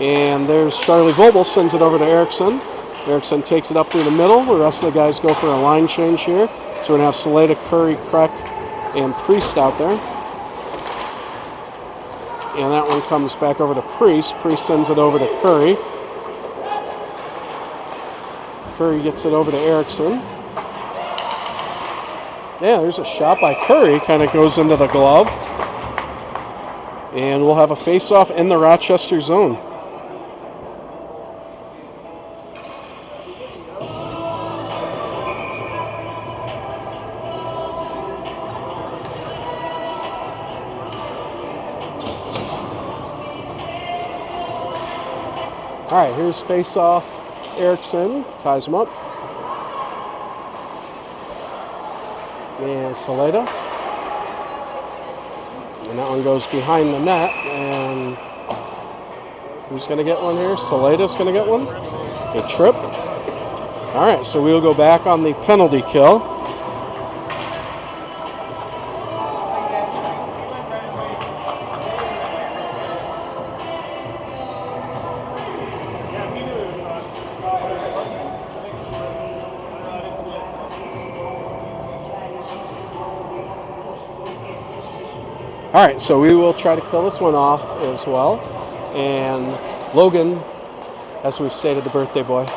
And there's Charlie Voebs, sends it over to Erickson. Erickson takes it up through the middle. The rest of the guys go for a line change here. So we're going to have Saleta, Curry, Kreck, and Priest out there. And that one comes back over to Priest. Priest sends it over to Curry. Curry gets it over to Erickson. Yeah, there's a shot by Curry. Kind of goes into the glove. And we'll have a face-off in the Rochester zone. All right, here's face-off. Erickson ties him up. And Saleta. And that one goes behind the net. And who's going to get one here? Saleta's going to get one. A trip. All right, so we'll go back on the penalty kill. All right, so we will try to kill this one off as well. And Logan, as we've stated, the birthday boy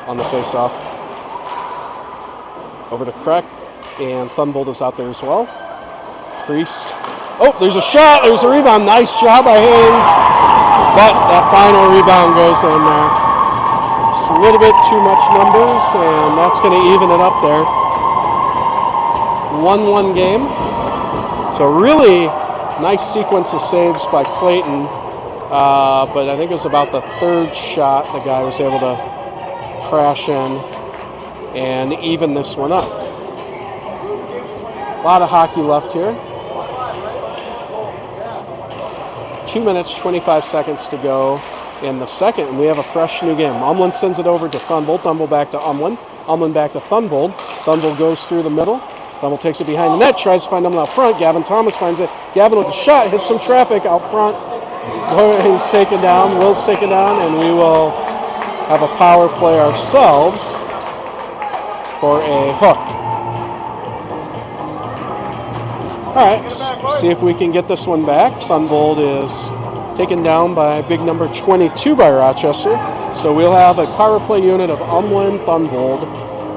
on the face-off. Over to Kreck, and Thunvold is out there as well. Priest. Oh, there's a shot. There's a rebound. Nice job by Haynes. But that final rebound goes in there. Just a little bit too much numbers, and that's going to even it up there. 1-1 game. So really nice sequence of saves by Clayton, but I think it was about the third shot the guy was able to crash in and even this one up. A lot of hockey left here. 2 minutes, 25 seconds to go in the second, and we have a fresh new game. Umlin sends it over to Thunvold. Thunvold back to Umlin. Umlin back to Thunvold. Thunvold goes through the middle. Thunvold takes it behind the net, tries to find him out front. Gavin Thomas finds it. Gavin with a shot, hits some traffic out front, He's taken down, Will's taken down, and we will have a power play ourselves for a hook. All right, see if we can get this one back. Thunvold is taken down by big number 22 by Rochester. So we'll have a power play unit of Umlin, Thunvold,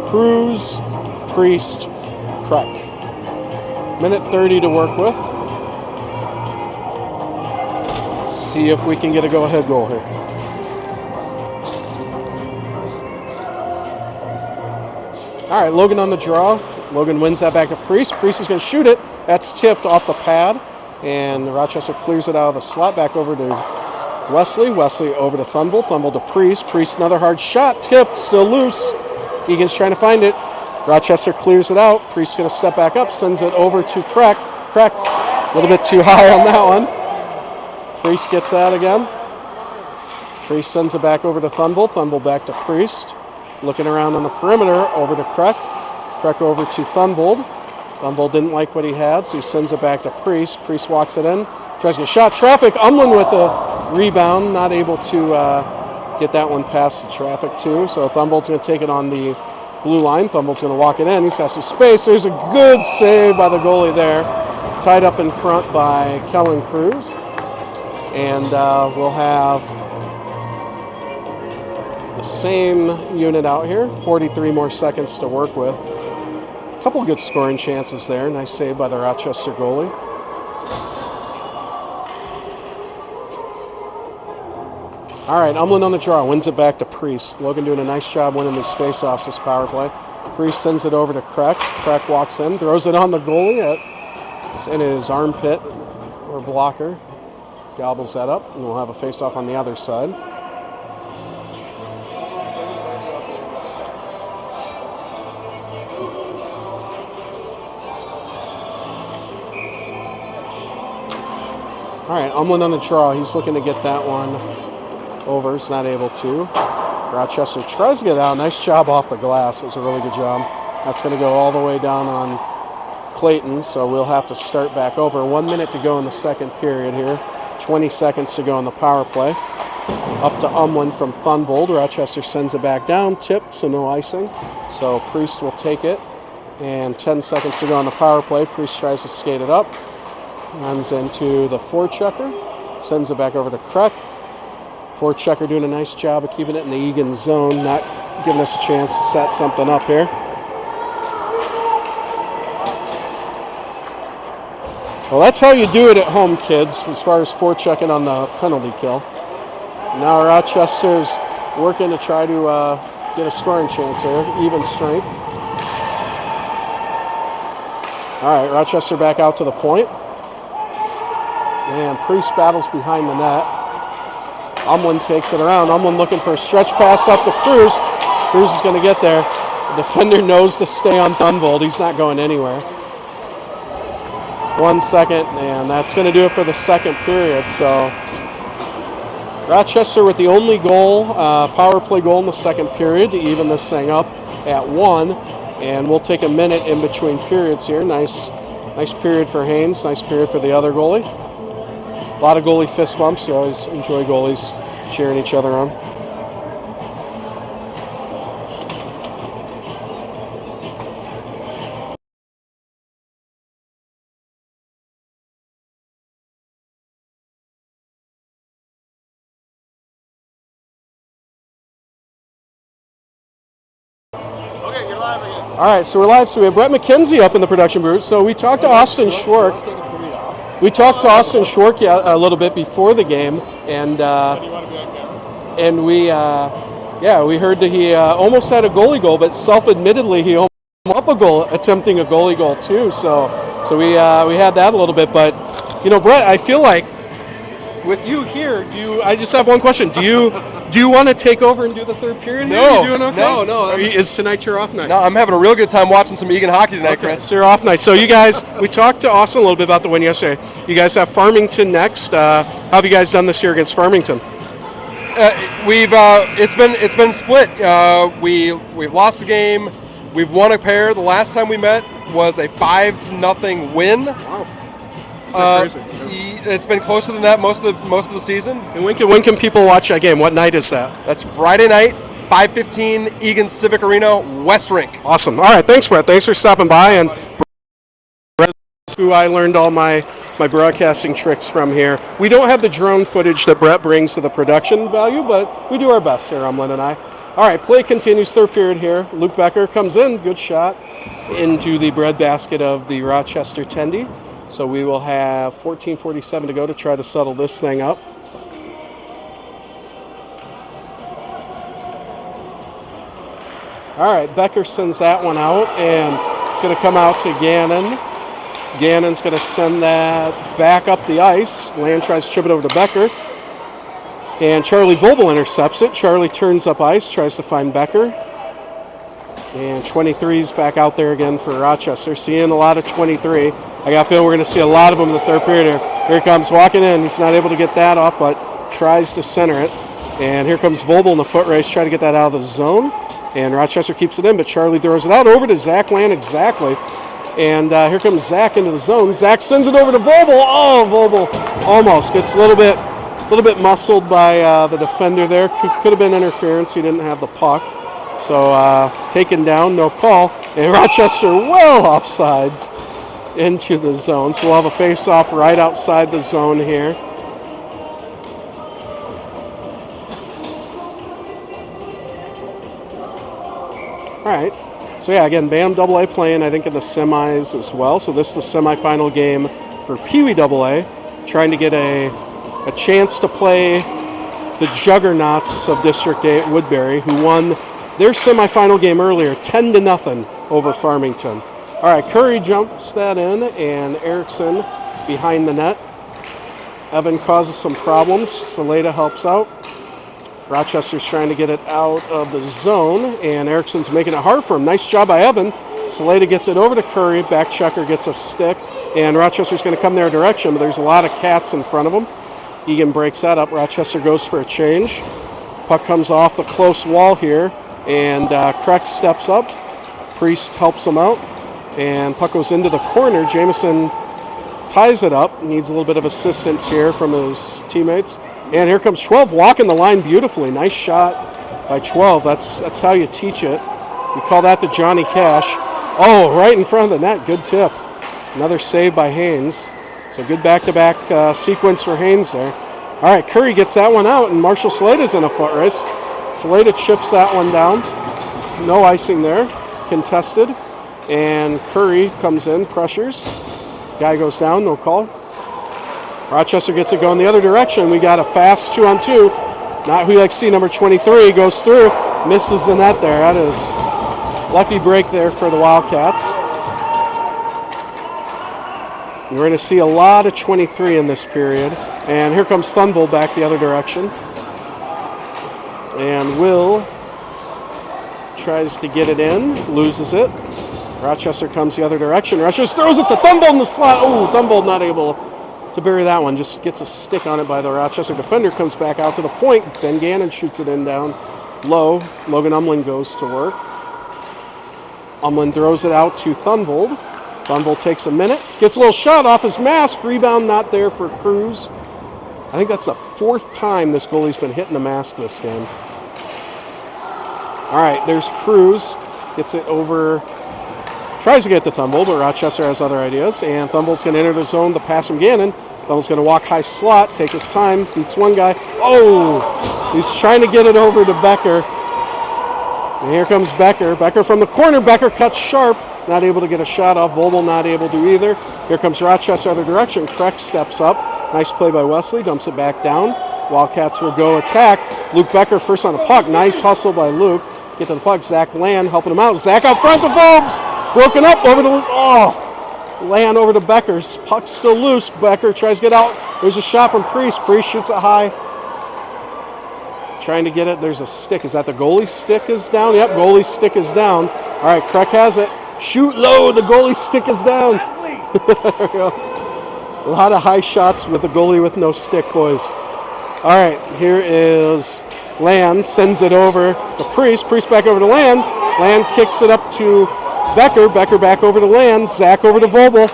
Cruz, Priest, Kreck. Minute 30 to work with. See if we can get a go-ahead goal here. All right, Logan on the draw. Logan wins that back to Priest. Priest is going to shoot it. That's tipped off the pad, and Rochester clears it out of the slot back over to Wesley. Wesley over to Thunvold. Thunvold to Priest. Priest, another hard shot. Tipped, still loose. Egan's trying to find it. Rochester clears it out. Priest's going to step back up, sends it over to Kreck. Kreck, a little bit too high on that one. Priest gets that again. Priest sends it back over to Thunvold. Thunvold back to Priest. Looking around on the perimeter, over to Kreck. Kreck over to Thunvold. Thunvold didn't like what he had, so he sends it back to Priest. Priest walks it in. Tries to get shot. Traffic. Umlin with the rebound. Not able to get that one past the traffic, too. So Thunvold's going to take it on the blue line. Thunvold's going to walk it in. He's got some space. There's a good save by the goalie there. Tied up in front by Kellen Cruz. And we'll have the same unit out here. 43 more seconds to work with. A couple good scoring chances there. Nice save by the Rochester goalie. All right, Umlin on the draw. Wins it back to Priest. Logan doing a nice job winning these face-offs this power play. Priest sends it over to Kreck. Kreck walks in, throws it on the goalie. It's in his armpit or blocker. Gobbles that up, and we'll have a face-off on the other side. All right, Umlin on the draw. He's looking to get that one over. He's not able to. Rochester tries to get out. Nice job off the glass. It was a really good job. That's going to go all the way down on Clayton, so we'll have to start back over. 1 minute to go in the second period here. 20 seconds to go in the power play. Up to Umlin from Thunvold. Rochester sends it back down. Tipped, so no icing. So Priest will take it. And 10 seconds to go on the power play. Priest tries to skate it up. Runs into the forechecker. Sends it back over to Kreck. Forechecker doing a nice job of keeping it in the Eagan zone. Not giving us a chance to set something up here. Well, that's how you do it at home, kids, as far as forechecking on the penalty kill. Now Rochester's working to try to get a scoring chance here, even strength. All right, Rochester back out to the point. And Priest battles behind the net. Umlin takes it around. Umlin looking for a stretch pass up to Cruz. Cruz is going to get there. The defender knows to stay on Thunvold. He's not going anywhere. 1 second, and that's going to do it for the second period. So Rochester with the only goal, power play goal in the second period to even this thing up at 1. And we'll take a minute in between periods here. Nice period for Haynes. Nice period for the other goalie. A lot of goalie fist bumps. You always enjoy goalies cheering each other on. Okay, you're live again. All right, so we're live. So we have Brett McKenzie up in the production booth. So we talked to Austin Schwark. We talked to Austin Schwark a little bit before the game, and we heard that he almost had a goalie goal, but self-admittedly he almost up a goal, attempting a goalie goal too. So we had that a little bit, but Brett, I feel like with you here, I just have one question. Do you want to take over and do the third period here? No, you doing okay? no. Is tonight your off night? No, I'm having a real good time watching some Eagan hockey tonight, Okay, Chris. it's your off night. So you guys, we talked to Austin a little bit about the win yesterday. You guys have Farmington next. How have you guys done this year against Farmington? It's been split. We've lost the game. We've won a pair. The last time we met was a 5-0 win. Wow. That's crazy. it's been closer than that most of the season. And when can people watch that game? What night is that? That's Friday night, 5:15, Eagan Civic Arena, West Rink. Awesome. All right, thanks, Brett. Thanks for stopping by, and who I learned all my broadcasting tricks from here. We don't have the drone footage that Brett brings to the production value, but we do our best here, Umlin and I. All right, play continues, third period here. Luke Becker comes in, good shot into the breadbasket of the Rochester Tendy. So we will have 14:47 to go to try to settle this thing up. All right, Becker sends that one out, and it's going to come out to Gannon. Gannon's going to send that back up the ice. Land tries to chip it over to Becker. And Charlie Voebs intercepts it. Charlie turns up ice, tries to find Becker. And 23's back out there again for Rochester. Seeing a lot of 23. I got a feeling we're going to see a lot of them in the third period here. Here he comes walking in. He's not able to get that off, but tries to center it. And here comes Voebs in the foot race, trying to get that out of the zone. And Rochester keeps it in, but Charlie throws it out over to Zach Land exactly. And here comes Zach into the zone. Zach sends it over to Voebs. Oh, Voebs almost gets a little bit muscled by the defender there. Could have been interference. He didn't have the puck. So taken down, no call. And Rochester well offsides into the zone. So we'll have a face-off right outside the zone here. All right. So yeah, again, Bantam AA playing, I think, in the semis as well. So this is the semifinal game for PWAA, trying to get a chance to play the juggernauts of District 8 Woodbury, who won their semifinal game earlier, 10-0 over Farmington. All right, Curry jumps that in, and Erickson behind the net. Evan causes some problems. Saleda helps out. Rochester's trying to get it out of the zone, and Erickson's making it hard for him. Nice job by Evan. Saleda gets it over to Curry. Back checker gets a stick, and Rochester's going to come their direction, but there's a lot of cats in front of them. Eagan breaks that up. Rochester goes for a change. Puck comes off the close wall here, and Kreck steps up. Priest helps him out, and puck goes into the corner. Jameson ties it up. Needs a little bit of assistance here from his teammates. And here comes 12 walking the line beautifully. Nice shot by 12. That's how you teach it. We call that the Johnny Cash. Oh, right in front of the net. Good tip. Another save by Haynes. So good back-to-back sequence for Haynes there. All right, Curry gets that one out, and Marshall Saleda's in a foot race. Saleda chips that one down. No icing there. Contested. And Curry comes in, pressures. Guy goes down, no call. Rochester gets it going the other direction. We got a fast 2-on-2. Not who you like to see, number 23 goes through, misses the net there. That is lucky break there for the Wildcats. And we're going to see a lot of 23 in this period. And here comes Thunvold back the other direction. And Will tries to get it in, loses it. Rochester comes the other direction. Rochester throws it to Thunvold in the slot. Oh, Thunvold not able to bury that one. Just gets a stick on it by the Rochester defender. Comes back out to the point. Ben Gannon shoots it in down low. Logan Umlin goes to work. Umlin throws it out to Thunvold. Thunvold takes a minute. Gets a little shot off his mask. Rebound not there for Cruz. I think that's the fourth time this goalie's been hitting the mask this game. All right, there's Cruz. Gets it over. Tries to get to Thunvold, but Rochester has other ideas. And Thunvold's going to enter the zone to pass from Gannon. Thunvold's going to walk high slot, take his time, beats one guy. Oh! He's trying to get it over to Becker. And here comes Becker. Becker from the corner. Becker cuts sharp. Not able to get a shot off. Voebs not able to either. Here comes Rochester other direction. Kreck steps up. Nice play by Wesley. Dumps it back down. Wildcats will go attack. Luke Becker first on the puck. Nice hustle by Luke. Get to the puck. Zach Land helping him out. Zach out front to Voebs. Broken up over to Land over to Becker. Puck's still loose. Becker tries to get out. There's a shot from Priest. Priest shoots it high. Trying to get it. There's a stick. Is that the goalie's stick is down? Yep, goalie's stick is down. All right, Kreck has it. Shoot low. The goalie's stick is down. There we go. A lot of high shots with a goalie with no stick, boys. All right, here is Land. Sends it over to Priest. Priest back over to Land. Land kicks it up to Becker. Becker back over to Land. Zach over to Voebs.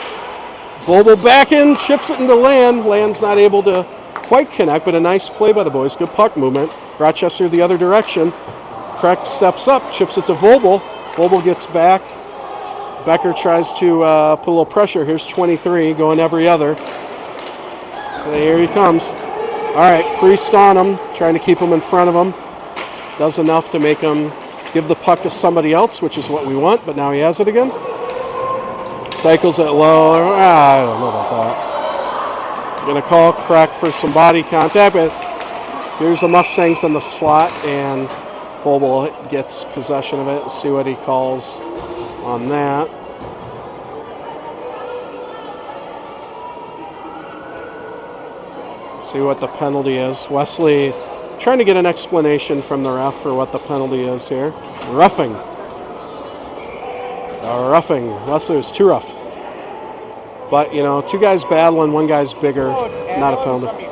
Voebs back in, chips it into Land. Land's not able to quite connect, but a nice play by the boys. Good puck movement. Rochester the other direction. Crack steps up, chips it to Voebs. Voebs gets back. Becker tries to put a little pressure. Here's 23 going every other. And here he comes. All right, Priest on him, trying to keep him in front of him. Does enough to make him give the puck to somebody else, which is what we want, but now he has it again. Cycles it low. I don't know about that. Going to call Crack for some body contact, but here's the Mustangs in the slot, and Voebs gets possession of it. We'll see what he calls on that. See what the penalty is. Wesley trying to get an explanation from the ref for what the penalty is here. Roughing. Roughing. Wesley was too rough. But, you know, two guys battling, one guy's bigger. Not a penalty.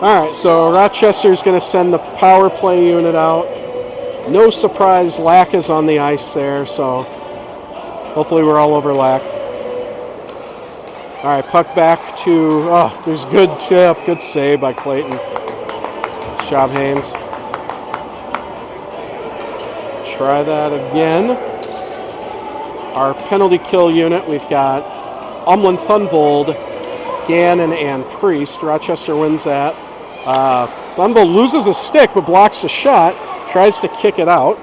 All right, so Rochester's going to send the power play unit out. No surprise, Lack is on the ice there, so hopefully we're all over Lack. All right, puck back to, there's good tip, good save by Clayton. Job, Haynes. Try that again. Our penalty kill unit, we've got Umlin, Thunvold, Gannon, and Priest. Rochester wins that. Thunvold loses a stick but blocks the shot, tries to kick it out.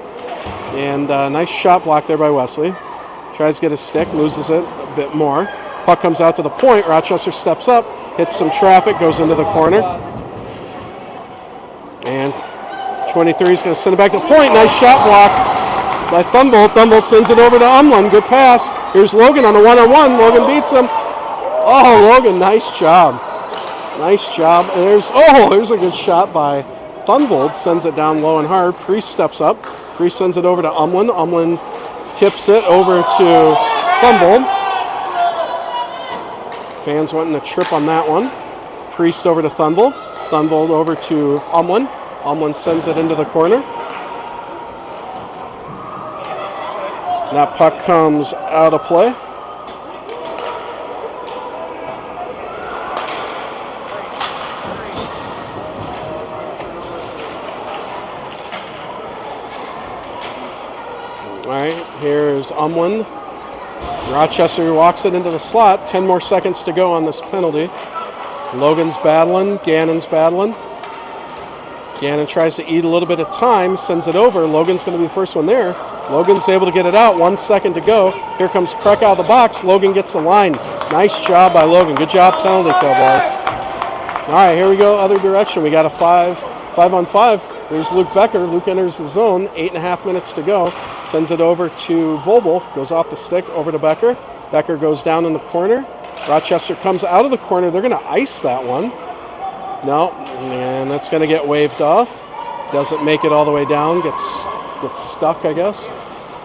And nice shot block there by Wesley. Tries to get his stick, loses it a bit more. Puck comes out to the point. Rochester steps up, hits some traffic, goes into the corner. And 23 is going to send it back to the point. Nice shot block by Thunvold. Thunvold sends it over to Umlin. Good pass. Here's Logan on a one-on-one. Logan beats him. Oh, Logan, nice job. Nice job. And there's a good shot by Thunvold. Sends it down low and hard. Priest steps up. Priest sends it over to Umlin. Umlin tips it over to Thunvold. Fans wanting a trip on that one. Priest over to Thunvold. Thunvold over to Umlin. Umlin sends it into the corner. That puck comes out of play. All right, here's Umlin. Rochester walks it into the slot. 10 more seconds to go on this penalty. Logan's battling. Gannon's battling. Gannon tries to eat a little bit of time, sends it over. Logan's going to be the first one there. Logan's able to get it out. 1 second to go. Here comes Kreck out of the box. Logan gets the line. Nice job by Logan. Good job penalty kill, boys. All right, here we go other direction. We got a 5-on-5. There's Luke Becker. Luke enters the zone. 8.5 minutes to go. Sends it over to Voebs. Goes off the stick over to Becker. Becker goes down in the corner. Rochester comes out of the corner. They're going to ice that one. No, and that's going to get waved off. Doesn't make it all the way down. Gets stuck, I guess.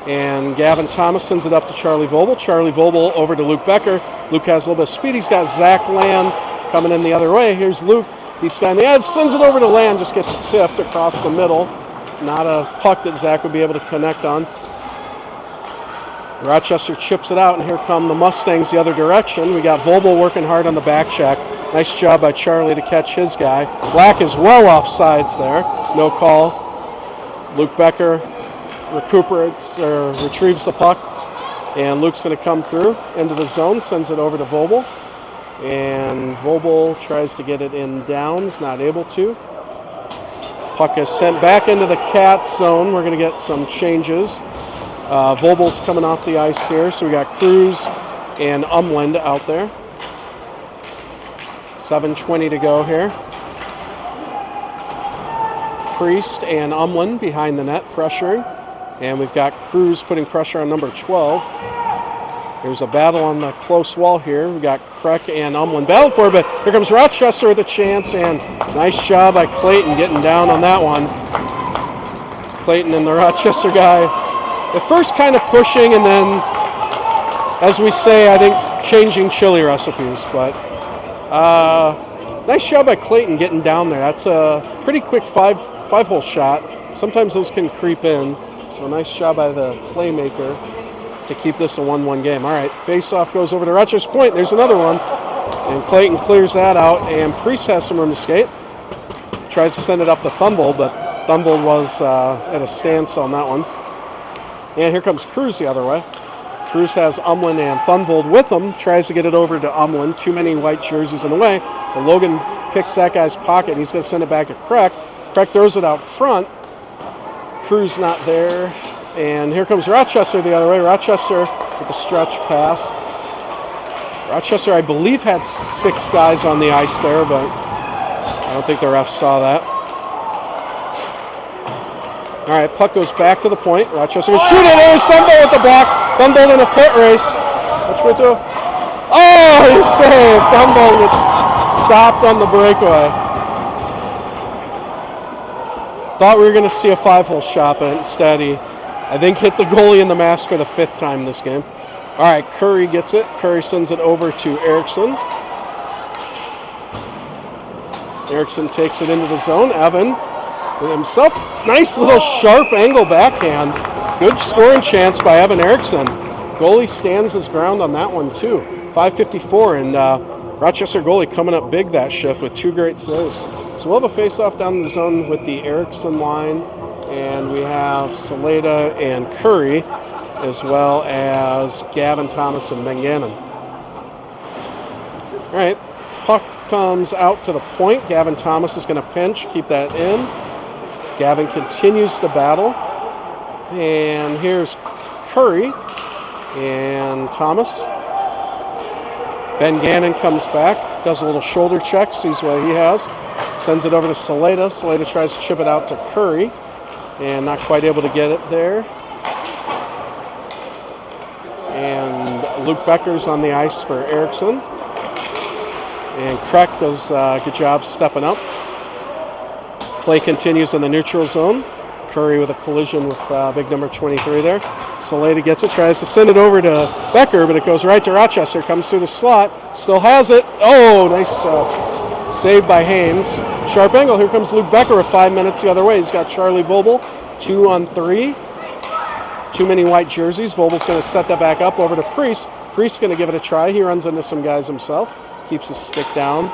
And Gavin Thomas sends it up to Charlie Voebs. Charlie Voebs over to Luke Becker. Luke has a little bit of speed. He's got Zach Land coming in the other way. Here's Luke. Beats guy on the edge. Sends it over to Land. Just gets tipped across the middle. Not a puck that Zach would be able to connect on. Rochester chips it out, and here come the Mustangs the other direction. We got Voebs working hard on the back check. Nice job by Charlie to catch his guy. Black is well off sides there. No call. Luke Becker retrieves the puck. And Luke's going to come through into the zone, sends it over to Voebs. And Voebs tries to get it in down. He's not able to. Puck is sent back into the cat zone. We're going to get some changes. Voebs coming off the ice here. So we got Cruz and Umland out there. 7:20 to go here. Priest and Umland behind the net pressuring. And we've got Cruz putting pressure on number 12. There's a battle on the close wall here. We've got Kreck and Umland battling for it, but here comes Rochester with a chance, and nice job by Clayton getting down on that one. Clayton and the Rochester guy at first kind of pushing, and then, as we say, I think changing chili recipes. But nice job by Clayton getting down there. That's a pretty quick five-hole shot. Sometimes those can creep in. So nice job by the Claymaker. to keep this a 1-1 game. All right, face-off goes over to Rochester Point. There's another one. And Clayton clears that out, and Priest has some room to skate. Tries to send it up to Thunvold, but Thunvold was at a standstill on that one. And here comes Cruz the other way. Cruz has Umlin and Thunvold with him. Tries to get it over to Umlin. Too many white jerseys in the way. But Logan picks that guy's pocket, and he's going to send it back to Kreck. Kreck throws it out front. Cruz not there. And here comes Rochester the other way. Rochester with the stretch pass. Rochester, I believe, had 6 guys on the ice there, but I don't think the refs saw that. All right, puck goes back to the point. Rochester will shoot it. There's Thunvold with the block. Thunvold in a foot race. Which way to? Oh, he's saved. Thunvold gets stopped on the breakaway. Thought we were going to see a 5-hole shot, but instead he, I think, hit the goalie in the mask for the 5th time this game. All right, Curry gets it. Curry sends it over to Erickson. Erickson takes it into the zone. Evan with himself. Nice little sharp angle backhand. Good scoring chance by Evan Erickson. Goalie stands his ground on that one too. 5:54, and Rochester goalie coming up big that shift with 2 great saves. So we'll have a face-off down in the zone with the Erickson line, and we have Saleda and Curry, as well as Gavin Thomas and Ben Gannon. All right, puck comes out to the point. Gavin Thomas is going to pinch, keep that in. Gavin continues the battle. And here's Curry and Thomas. Ben Gannon comes back, does a little shoulder check, sees what he has. Sends it over to Saleda. Saleda tries to chip it out to Curry, and not quite able to get it there. And Luke Becker's on the ice for Erickson. And Kreck does a good job stepping up. Play continues in the neutral zone. Curry with a collision with big number 23 there. Saleda gets it, tries to send it over to Becker, but it goes right to Rochester. Comes through the slot, still has it. Oh, nice save by Haynes. Sharp angle, here comes Luke Becker with 5 minutes the other way. He's got Charlie Voebel, 2-on-3. Too many white jerseys. Voebel's going to set that back up over to Priest. Priest's going to give it a try. He runs into some guys himself. Keeps his stick down.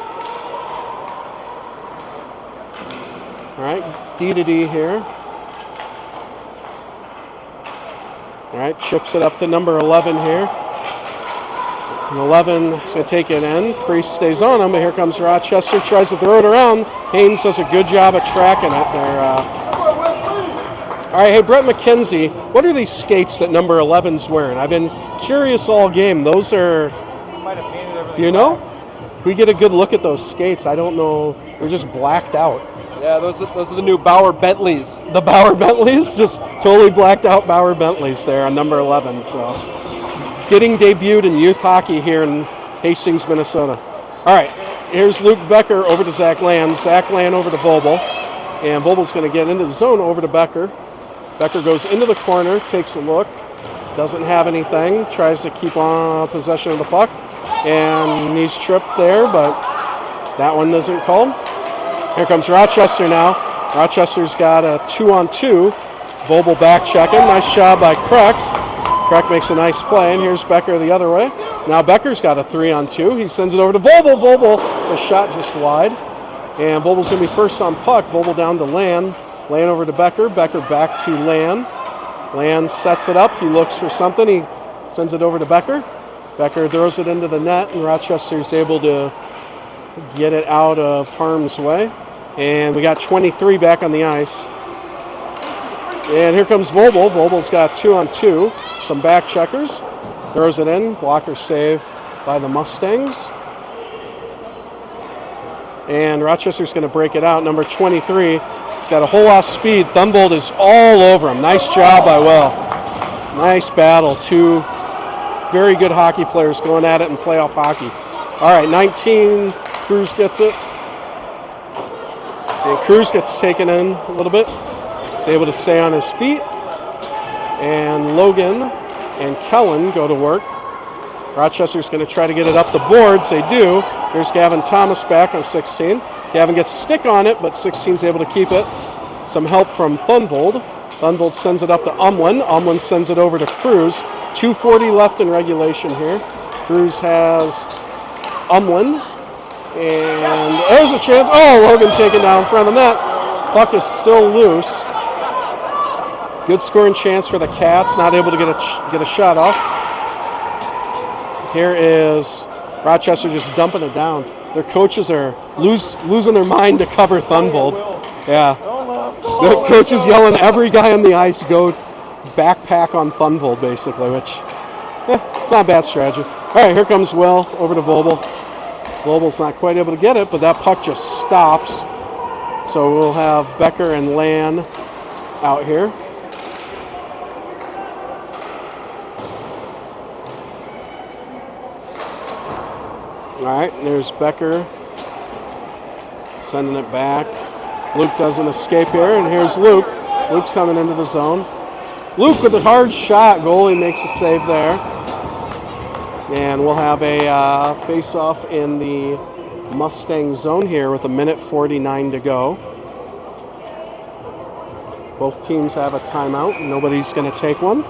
All right, D-to-D here. All right, chips it up to number 11 here. And 11 is going to take it in. Priest stays on him, but here comes Rochester. Tries to throw it around. Haynes does a good job of tracking it there. All right, hey, Brett McKenzie, what are these skates that number 11's wearing? I've been curious all game. Those are, you know? If we get a good look at those skates, I don't know. They're just blacked out. Yeah, those are the new Bauer Bentleys. The Bauer Bentleys, just totally blacked out Bauer Bentleys there on number 11. So, getting debuted in youth hockey here in Hastings, Minnesota. All right, here's Luke Becker over to Zach Land. Zach Land over to Voebel. And Voebel's going to get into the zone over to Becker. Becker goes into the corner, takes a look. Doesn't have anything. Tries to keep on possession of the puck. And he's tripped there, but that one isn't called. Here comes Rochester now. Rochester's got a 2-on-2. Voebel back checking. Nice job by Kreck. Kreck makes a nice play, and here's Becker the other way. Now Becker's got a 3-on-2. He sends it over to Voebel. Voebel, the shot just wide. And Voebel's going to be first on puck. Voebel down to Land. Land over to Becker. Becker back to Land. Land sets it up. He looks for something. He sends it over to Becker. Becker throws it into the net, and Rochester's able to get it out of harm's way. And we got 23 back on the ice. And here comes Voebel. Voebel's got 2-on-2. Some back checkers. Throws it in. Blocker save by the Mustangs. And Rochester's going to break it out. Number 23. He's got a whole lot of speed. Thunvold is all over him. Nice job by Will. Nice battle. Two very good hockey players going at it in playoff hockey. All right, 19. Cruz gets it. And Cruz gets taken in a little bit. He's able to stay on his feet. And Logan and Kellen go to work. Rochester's going to try to get it up the boards. They do. Here's Gavin Thomas back on 16. Gavin gets stick on it, but 16's able to keep it. Some help from Thunvold. Thunvold sends it up to Umlin. Umlin sends it over to Cruz. 2:40 left in regulation here. Cruz has Umlin. And there's a chance. Oh, Logan taken down in front of the net. Puck is still loose. Good scoring chance for the Cats. Not able to get a shot off. Here is Rochester just dumping it down. Their coaches are losing their mind to cover Thunvold. Yeah. The coaches yelling every guy on the ice go backpack on Thunvold, basically, which it's not a bad strategy. All right, here comes Will over to Voebel. Voebel's not quite able to get it, but that puck just stops. So we'll have Becker and Lan out here. All right, there's Becker sending it back. Luke doesn't escape here, and here's Luke. Luke's coming into the zone. Luke with a hard shot. Goalie makes a save there. And we'll have a face-off in the Mustang zone here with 1:49 to go. Both teams have a timeout. Nobody's going to take one.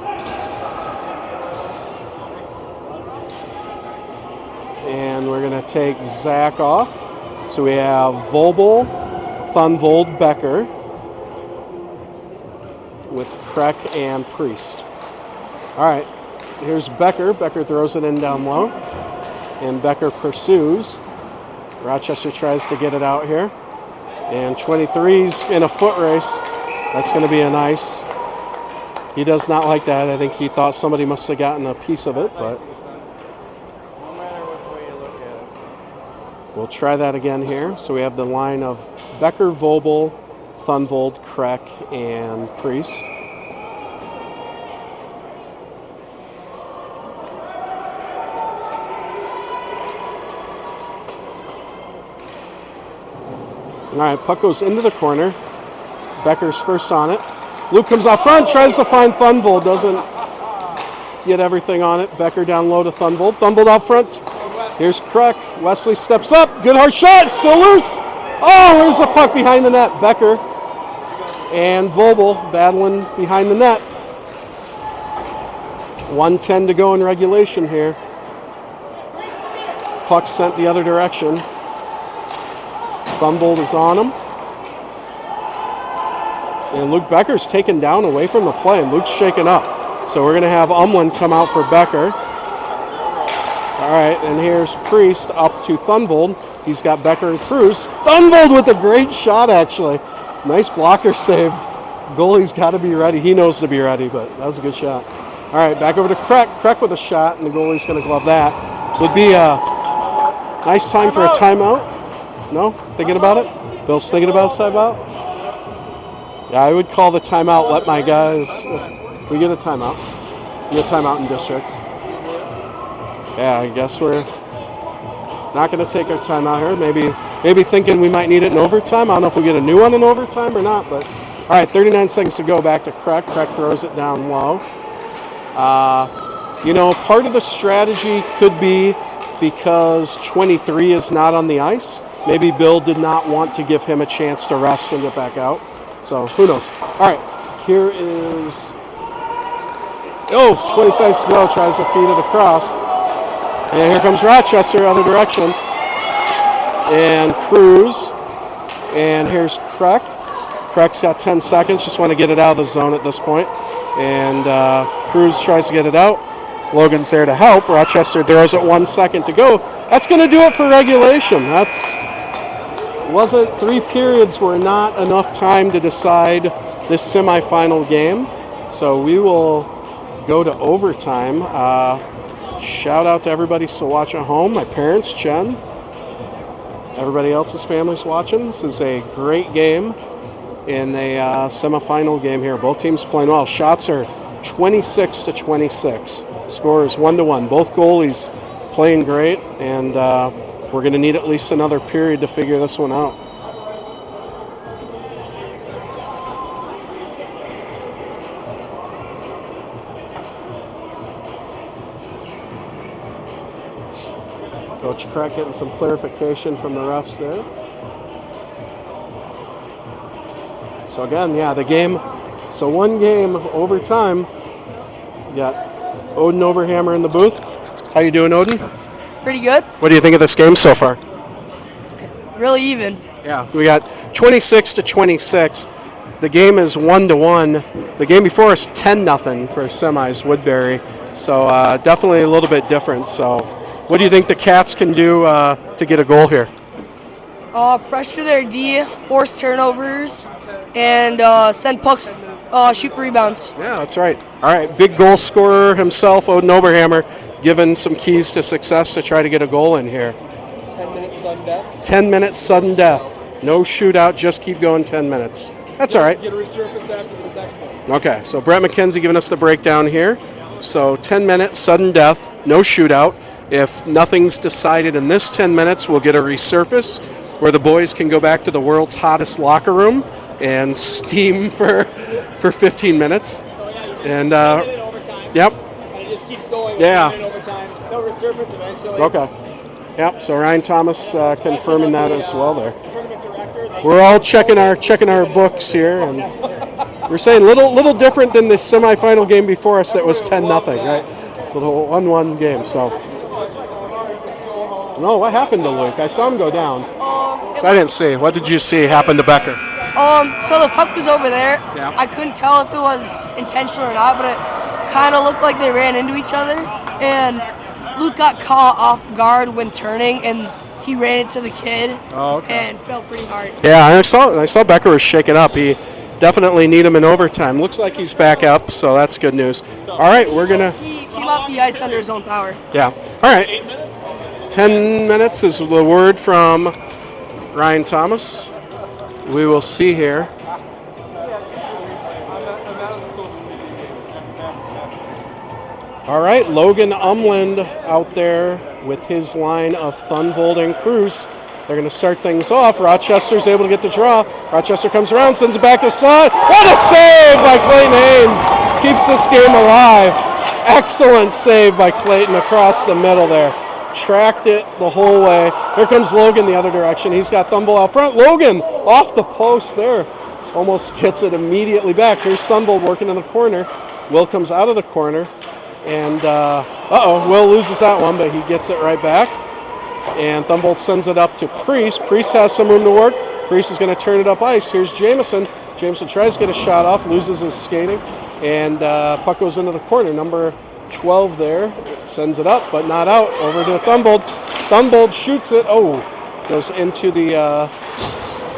And we're going to take Zach off. So we have Voebel, Thunvold, Becker with Kreck and Priest. All right, here's Becker. Becker throws it in down low. And Becker pursues. Rochester tries to get it out here. And 23's in a foot race. That's going to be a nice. He does not like that. I think he thought somebody must have gotten a piece of it, but we'll try that again here. So we have the line of Becker, Voebel, Thunvold, Kreck, and Priest. All right, puck goes into the corner. Becker's first on it. Luke comes out front, tries to find Thunvold, doesn't get everything on it. Becker down low to Thunvold. Thunvold out front. Here's Kreck. Wesley steps up. Good hard shot. Still loose. Oh, here's a puck behind the net. Becker and Voebel battling behind the net. 1:10 to go in regulation here. Puck sent the other direction. Thunvold is on him. And Luke Becker's taken down away from the play, and Luke's shaken up. So we're going to have Umlin come out for Becker. All right, and here's Priest up to Thunvold. He's got Becker and Cruz. Thunvold with a great shot, actually. Nice blocker save. Goalie's got to be ready. He knows to be ready, but that was a good shot. All right, back over to Kreck. Kreck with a shot, and the goalie's going to glove that. Would be a nice time for a timeout. No? Thinking about it? Bill's thinking about a timeout? Yeah, I would call the timeout, let my guys... We get a timeout. We get a timeout in districts. Yeah, I guess we're not going to take our timeout here. Maybe thinking we might need it in overtime. I don't know if we get a new one in overtime or not, but... All right, 39 seconds to go. Back to Kreck. Kreck throws it down low. Part of the strategy could be because 23 is not on the ice. Maybe Bill did not want to give him a chance to rest and get back out. So, who knows? All right, here is... 20 seconds to go. Tries to feed it across. And here comes Rochester, other direction. And Cruz. And here's Kreck. Kreck's got 10 seconds. Just want to get it out of the zone at this point. And Cruz tries to get it out. Logan's there to help. Rochester throws it 1 second to go. That's going to do it for regulation. Wasn't 3 periods were not enough time to decide this semifinal game. So we will go to overtime. Shout out to everybody still watching at home. My parents, Chen. Everybody else's families watching. This is a great game in a semifinal game here. Both teams playing well. Shots are 26-26. Score is 1-1. Both goalies playing great, and we're going to need at least another period to figure this one out. Coach Kreck getting some clarification from the refs there. So again, the game. So one game overtime. You got Odin Oberhammer in the booth. How you doing, Odin? Pretty good. What do you think of this game so far? Really even. Yeah, we got 26-26. The game is 1-1. The game before is 10-0 for semis Woodbury. So definitely a little bit different. So what do you think the Cats can do to get a goal here? Pressure their D, force turnovers, and send pucks, shoot for rebounds. Yeah, that's right. All right, big goal scorer himself, Odin Oberhammer, given some keys to success to try to get a goal in here. 10 minutes sudden death. 10 minutes sudden death. No shootout, just keep going 10 minutes. That's all right. Get a resurface after this next one. Okay, so Brett McKenzie giving us the breakdown here. So 10 minutes sudden death, no shootout. If nothing's decided in this 10 minutes, we'll get a resurface where the boys can go back to the world's hottest locker room and steam for 15 minutes. And yep. And it just keeps going. Yeah. In overtime. They'll resurface eventually. Okay. Yep. So Ryan Thomas confirming that as well there. Tournament director, they- We're all checking our books here, and we're saying little different than the semifinal game before us that was 10-0, right? Little 1-1 game. So. No, what happened to Luke? I saw him go down. So I didn't see. What did you see happen to Becker? So the puck was over there. Yeah. I couldn't tell if it was intentional or not, but it kind of looked like they ran into each other. And Luke got caught off guard when turning, and he ran into the kid and fell pretty hard. Yeah, I saw Becker was shaken up. He definitely need him in overtime. Looks like he's back up, so that's good news. All right, we're gonna. He came off the ice under his own power. Yeah. All right. 10 minutes is the word from Ryan Thomas. We will see here. All right, Logan Umland out there with his line of Thunvold and Cruz. They're going to start things off. Rochester's able to get the draw. Rochester comes around, sends it back to side. What a save by Clayton Haynes. Keeps this game alive. Excellent save by Clayton across the middle there. Tracked it the whole way. Here comes Logan the other direction. He's got Thunvold out front. Logan off the post there. Almost gets it immediately back. Here's Thunvold working in the corner. Will comes out of the corner. And, Will loses that one, but he gets it right back. And Thunvold sends it up to Priest. Priest has some room to work. Priest is going to turn it up ice. Here's Jameson. Jameson tries to get a shot off, loses his skating. And puck goes into the corner. Number 12 there. Sends it up, but not out. Over to Thunvold. Thunvold shoots it. Goes into the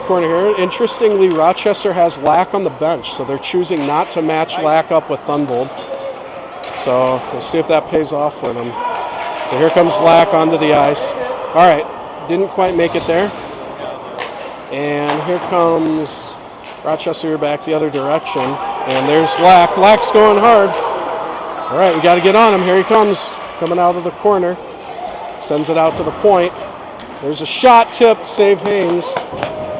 corner here. Interestingly, Rochester has Lack on the bench, so they're choosing not to match Lack up with Thunvold. So we'll see if that pays off for them. So here comes Lack onto the ice. All right, didn't quite make it there. And here comes Rochester back the other direction. And there's Lack. Lack's going hard. All right, we got to get on him. Here he comes, coming out of the corner. Sends it out to the point. There's a shot tipped, save Haynes.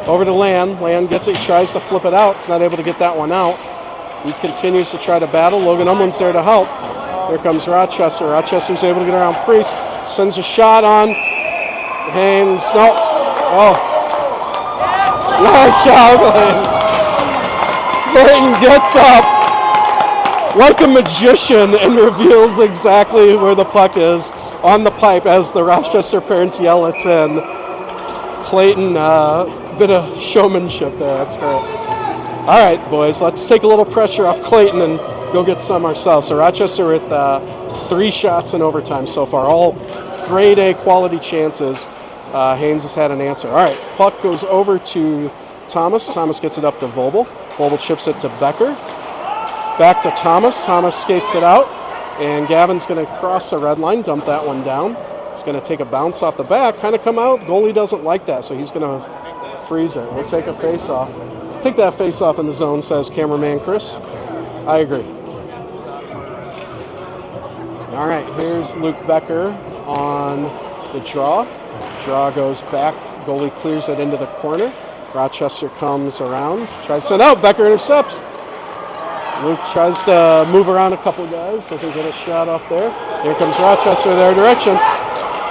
Over to Land. Land gets it, tries to flip it out. It's not able to get that one out. He continues to try to battle. Logan Umland's there to help. Here comes Rochester. Rochester's able to get around Priest. Sends a shot on Haynes. No. Nice shot, Clayton gets up like a magician and reveals exactly where the puck is on the pipe as the Rochester parents yell it's in. Clayton, bit of showmanship there. That's great. All right, boys, let's take a little pressure off Clayton and go get some ourselves. So Rochester with 3 shots in overtime so far, all grade A quality chances. Haynes has had an answer. All right, puck goes over to Thomas. Thomas gets it up to Voebs. Voebs chips it to Becker. Back to Thomas. Thomas skates it out, and Gavin's going to cross the red line, dump that one down. It's going to take a bounce off the back, kind of come out. Goalie doesn't like that, so he's going to freeze it. We'll take a face-off. Take that face-off in the zone, says cameraman Chris. I agree. All right, here's Luke Becker on the draw. Draw goes back. Goalie clears it into the corner. Rochester comes around, tries to send out. Becker intercepts. Luke tries to move around a couple guys, doesn't get a shot off there. Here comes Rochester their direction.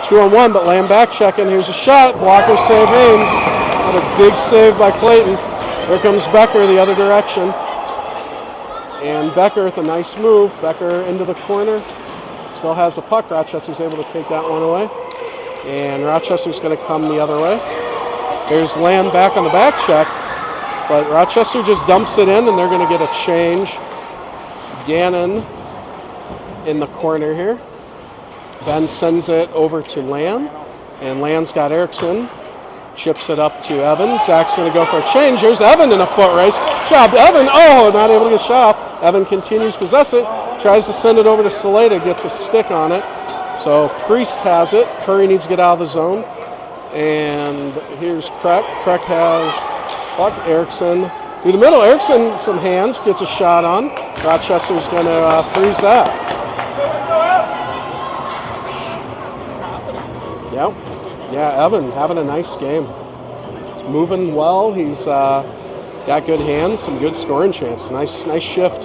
2-on-1, but laying back checking. Here's a shot. Blocker save Haynes. What a big save by Clayton. Here comes Becker the other direction. And Becker with a nice move. Becker into the corner. still has the puck. Rochester's able to take that one away. And Rochester's going to come the other way. There's Land back on the back check. But Rochester just dumps it in, and they're going to get a change. Gannon in the corner here. Ben sends it over to Land. And Land's got Erickson. Chips it up to Evan. Zach's going to go for a change. There's Evan in a foot race. Job, Evan. Oh, not able to get shot off. Evan continues to possess it. Tries to send it over to Saleta. Gets a stick on it. So Priest has it. Curry needs to get out of the zone. And here's Kreck. Kreck has puck. Erickson through the middle. Erickson, some hands. Gets a shot on. Rochester's going to freeze that. Yep. Yeah, Evan having a nice game. He's moving well. He's got good hands, some good scoring chances. Nice shift.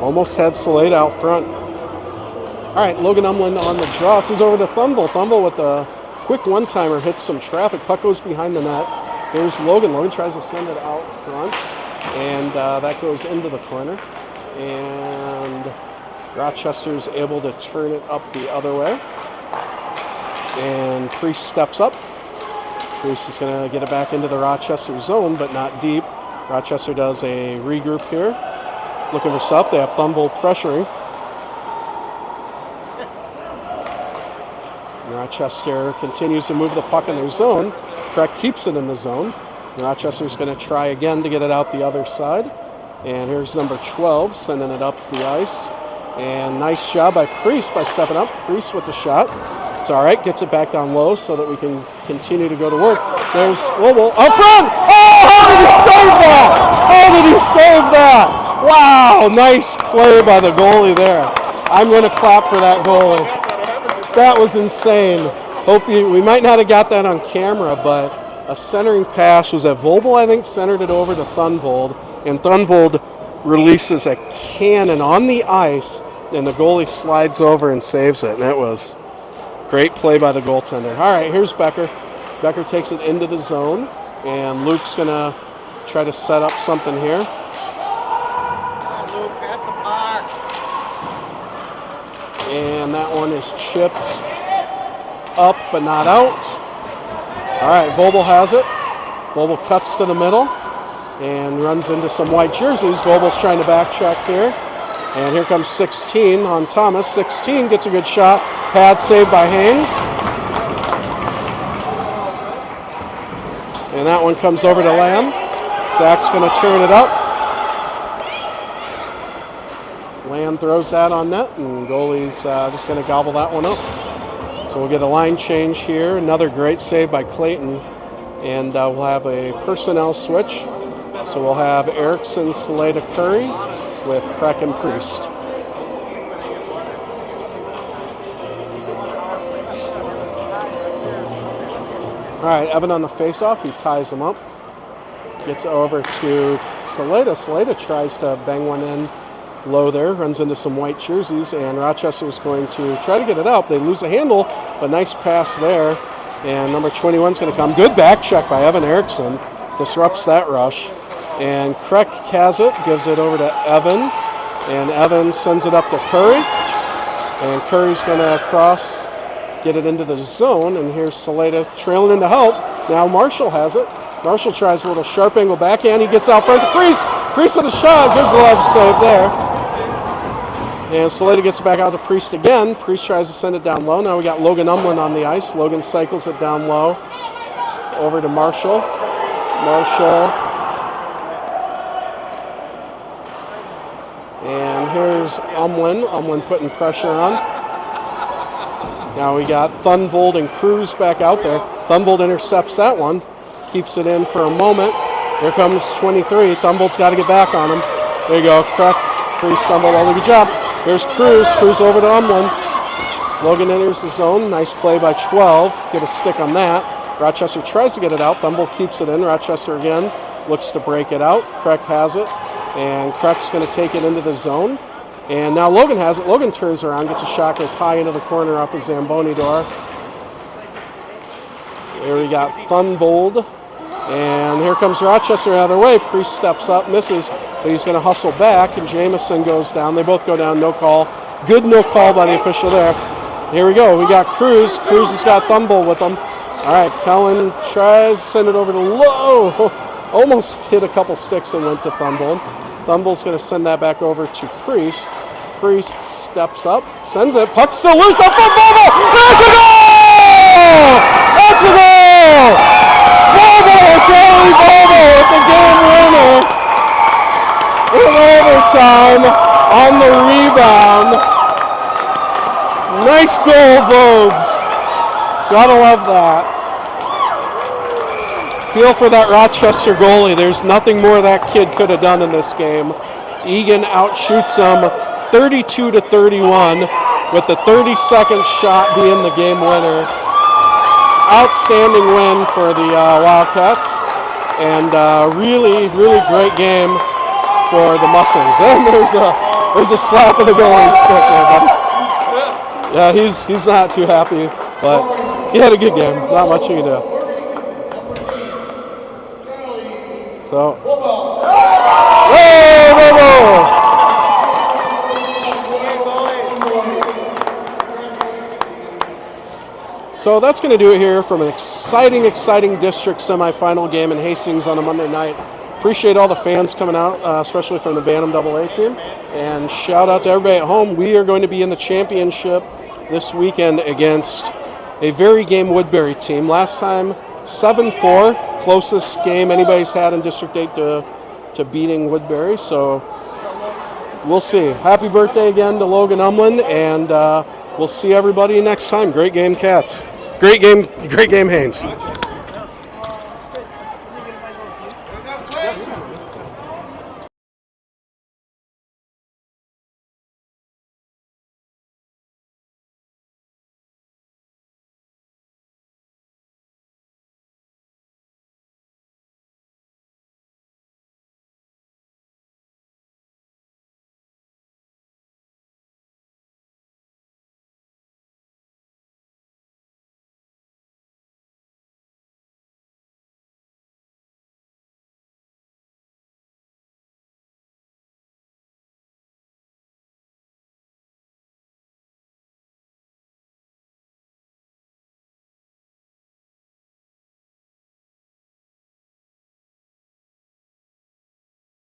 Almost had Salade out front. All right, Logan Umland on the draw. This is over to Thunville. Thunville with a quick one-timer hits some traffic. Puck goes behind the net. There's Logan. Logan tries to send it out front, and that goes into the corner. And Rochester's able to turn it up the other way. And Priest steps up. Priest is going to get it back into the Rochester zone, but not deep. Rochester does a regroup here. Looking for stuff. They have Thunville pressuring. And Rochester continues to move the puck in their zone. Kreck keeps it in the zone. And Rochester's going to try again to get it out the other side. And here's number 12 sending it up the ice. And nice job by Priest by stepping up. Priest with the shot. It's all right. Gets it back down low so that we can continue to go to work. There's Woebel up front. Oh, how did he save that? How did he save that? Wow, nice play by the goalie there. I'm going to clap for that goalie. That was insane. We might not have got that on camera, but a centering pass was at Voebel, I think, centered it over to Thunvold, and Thunvold releases a cannon on the ice, and the goalie slides over and saves it, and it was great play by the goaltender. All right, here's Becker. Becker takes it into the zone, and Luke's going to try to set up something here. Luke, pass the puck. And that one is chipped up but not out. All right, Voebel has it. Voebel cuts to the middle and runs into some white jerseys. Voebel's trying to back check here. And here comes 16 on Thomas. 16 gets a good shot. Pad saved by Haynes. And that one comes over to Lamb. Zach's going to turn it up. Lamb throws that on net, and goalie's just going to gobble that one up. So we'll get a line change here. Another great save by Clayton. And we'll have a personnel switch. So we'll have Erickson, Saleta, Curry with Kreck and Priest. All right, Evan on the faceoff. He ties him up. Gets over to Saleta. Saleta tries to bang one in low there, runs into some white jerseys, and Rochester's going to try to get it out. They lose the handle, but nice pass there. And number 21 is going to come. Good back check by Evan Erickson. Disrupts that rush. And Kreck has it, gives it over to Evan. And Evan sends it up to Curry. And Curry's going to cross, get it into the zone. And here's Saleta trailing in to help. Now Marshall has it. Marshall tries a little sharp angle backhand. He gets out front to Priest. Priest with a shot. Good glove save there. And Saleta gets it back out to Priest again. Priest tries to send it down low. Now we got Logan Umland on the ice. Logan cycles it down low. Over to Marshall. Marshall. And here's Umland. Umland putting pressure on. Now we got Thunvold and Cruz back out there. Thunvold intercepts that one. Keeps it in for a moment. Here comes 23. Thunvold's got to get back on him. There you go. Kreck, Priest, Thunvold, all good job. There's Cruz. Cruz over to Umland. Logan enters the zone. Nice play by 12. Get a stick on that. Rochester tries to get it out. Thunvold keeps it in. Rochester again looks to break it out. Kreck has it. And Kreck's going to take it into the zone. And now Logan has it. Logan turns around, gets a shot, goes high into the corner off the Zamboni door. Here we got Thunvold. And here comes Rochester the other way. Priest steps up, misses, but he's going to hustle back, and Jamison goes down. They both go down, no call Good no call by the official there. Here we go. We got Cruz. Cruz has got Thumble with him. All right, Kellen tries to send it over to Low. Almost hit a couple sticks and went to Thumble. Thumble's going to send that back over to Priest. Priest steps up, sends it. Puck still loose up for Bobo. That's a goal! That's a goal! Bobo, Charlie Bobo with the game winner in overtime on the rebound. Nice goal, Voebs. Gotta love that. Feel for that Rochester goalie. There's nothing more that kid could have done in this game. Eagan outshoots him 32-31 with the 32nd shot being the game winner. Outstanding win for the Wildcats, and really, really great game for the Mustangs. And there's a slap of the goalie stick there, buddy. Yeah, he's not too happy, but he had a good game. Not much you can do. So, hey, Bobo! So that's going to do it here from an exciting district semifinal game in Hastings on a Monday night. Appreciate all the fans coming out, especially from the Bantam AA team. And shout out to everybody at home. We are going to be in the championship this weekend against a very game Woodbury team. Last time, 7-4, closest game anybody's had in District 8 to beating Woodbury. So we'll see. Happy birthday again to Logan Umlin, and we'll see everybody next time. Great game, Cats. Great game, Haynes.